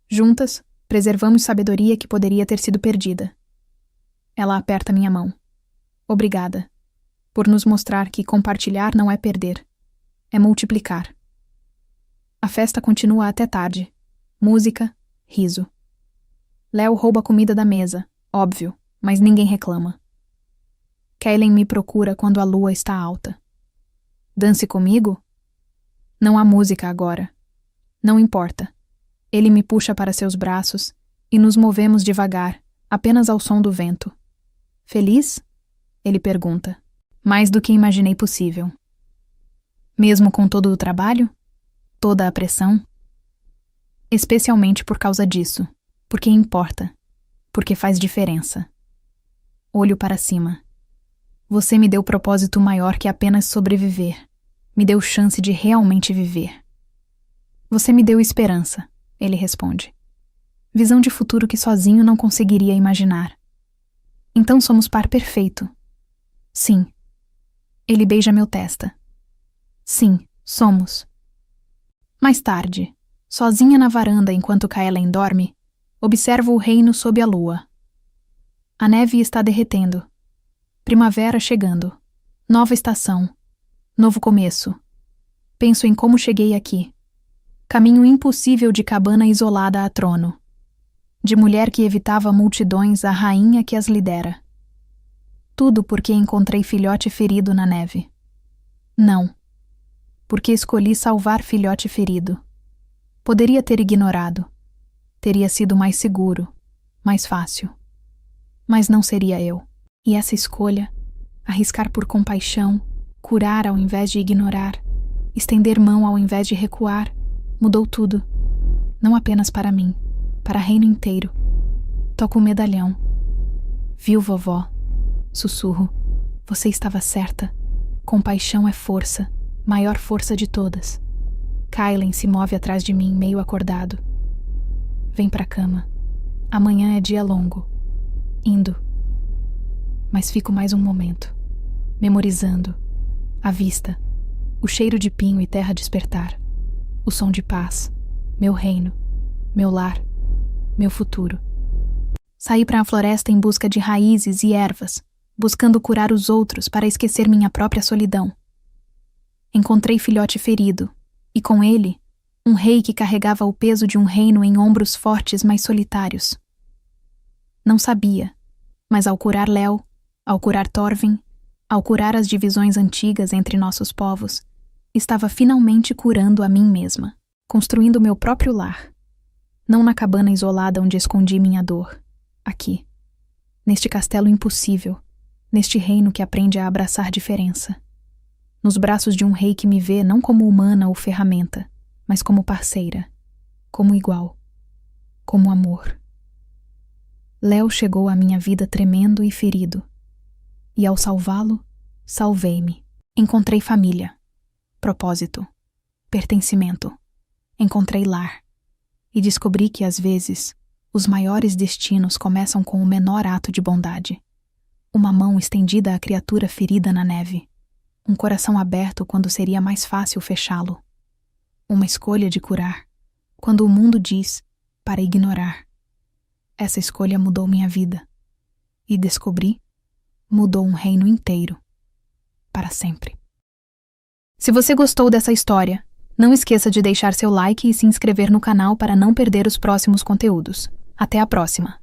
Juntas, preservamos sabedoria que poderia ter sido perdida. Ela aperta minha mão. Obrigada. Por nos mostrar que compartilhar não é perder. É multiplicar. A festa continua até tarde. Música, riso. Léo rouba a comida da mesa, óbvio, mas ninguém reclama. Kaylen me procura quando a lua está alta. Dance comigo? Não há música agora. Não importa. Ele me puxa para seus braços e nos movemos devagar, apenas ao som do vento. Feliz? Ele pergunta. Mais do que imaginei possível. Mesmo com todo o trabalho? Toda a pressão? Especialmente por causa disso. Porque importa. Porque faz diferença. Olho para cima. Você me deu propósito maior que apenas sobreviver. Me deu chance de realmente viver. Você me deu esperança, ele responde. Visão de futuro que sozinho não conseguiria imaginar. Então somos par perfeito. Sim. Ele beija meu testa. Sim, somos. Mais tarde, sozinha na varanda enquanto Kaylen dorme, observo o reino sob a lua. A neve está derretendo. Primavera chegando. Nova estação. Novo começo. Penso em como cheguei aqui. Caminho impossível de cabana isolada a trono. De mulher que evitava multidões à rainha que as lidera. Tudo porque encontrei filhote ferido na neve. Não. Porque escolhi salvar filhote ferido. Poderia ter ignorado. Teria sido mais seguro, mais fácil. Mas não seria eu. E essa escolha, arriscar por compaixão, curar ao invés de ignorar, estender mão ao invés de recuar, mudou tudo. Não apenas para mim, para o reino inteiro. Toco o medalhão. Viu, vovó? Sussurro. Você estava certa. Compaixão é força, maior força de todas. Kaylen se move atrás de mim, meio acordado. Vem pra cama. Amanhã é dia longo. Indo. Mas fico mais um momento, memorizando. A vista, o cheiro de pinho e terra despertar. O som de paz, meu reino, meu lar, meu futuro. Saí para a floresta em busca de raízes e ervas, buscando curar os outros para esquecer minha própria solidão. Encontrei filhote ferido, e com ele, um rei que carregava o peso de um reino em ombros fortes mas solitários. Não sabia, mas ao curar Léo, ao curar Thorvin, ao curar as divisões antigas entre nossos povos, estava finalmente curando a mim mesma, construindo meu próprio lar. Não na cabana isolada onde escondi minha dor. Aqui. Neste castelo impossível. Neste reino que aprende a abraçar diferença. Nos braços de um rei que me vê não como humana ou ferramenta, mas como parceira. Como igual. Como amor. Léo chegou à minha vida tremendo e ferido. E ao salvá-lo, salvei-me. Encontrei família. Propósito. Pertencimento. Encontrei lar. E descobri que, às vezes, os maiores destinos começam com o menor ato de bondade. Uma mão estendida à criatura ferida na neve. Um coração aberto quando seria mais fácil fechá-lo. Uma escolha de curar, quando o mundo diz para ignorar. Essa escolha mudou minha vida. E descobri, mudou um reino inteiro. Para sempre. Se você gostou dessa história, não esqueça de deixar seu like e se inscrever no canal para não perder os próximos conteúdos. Até a próxima!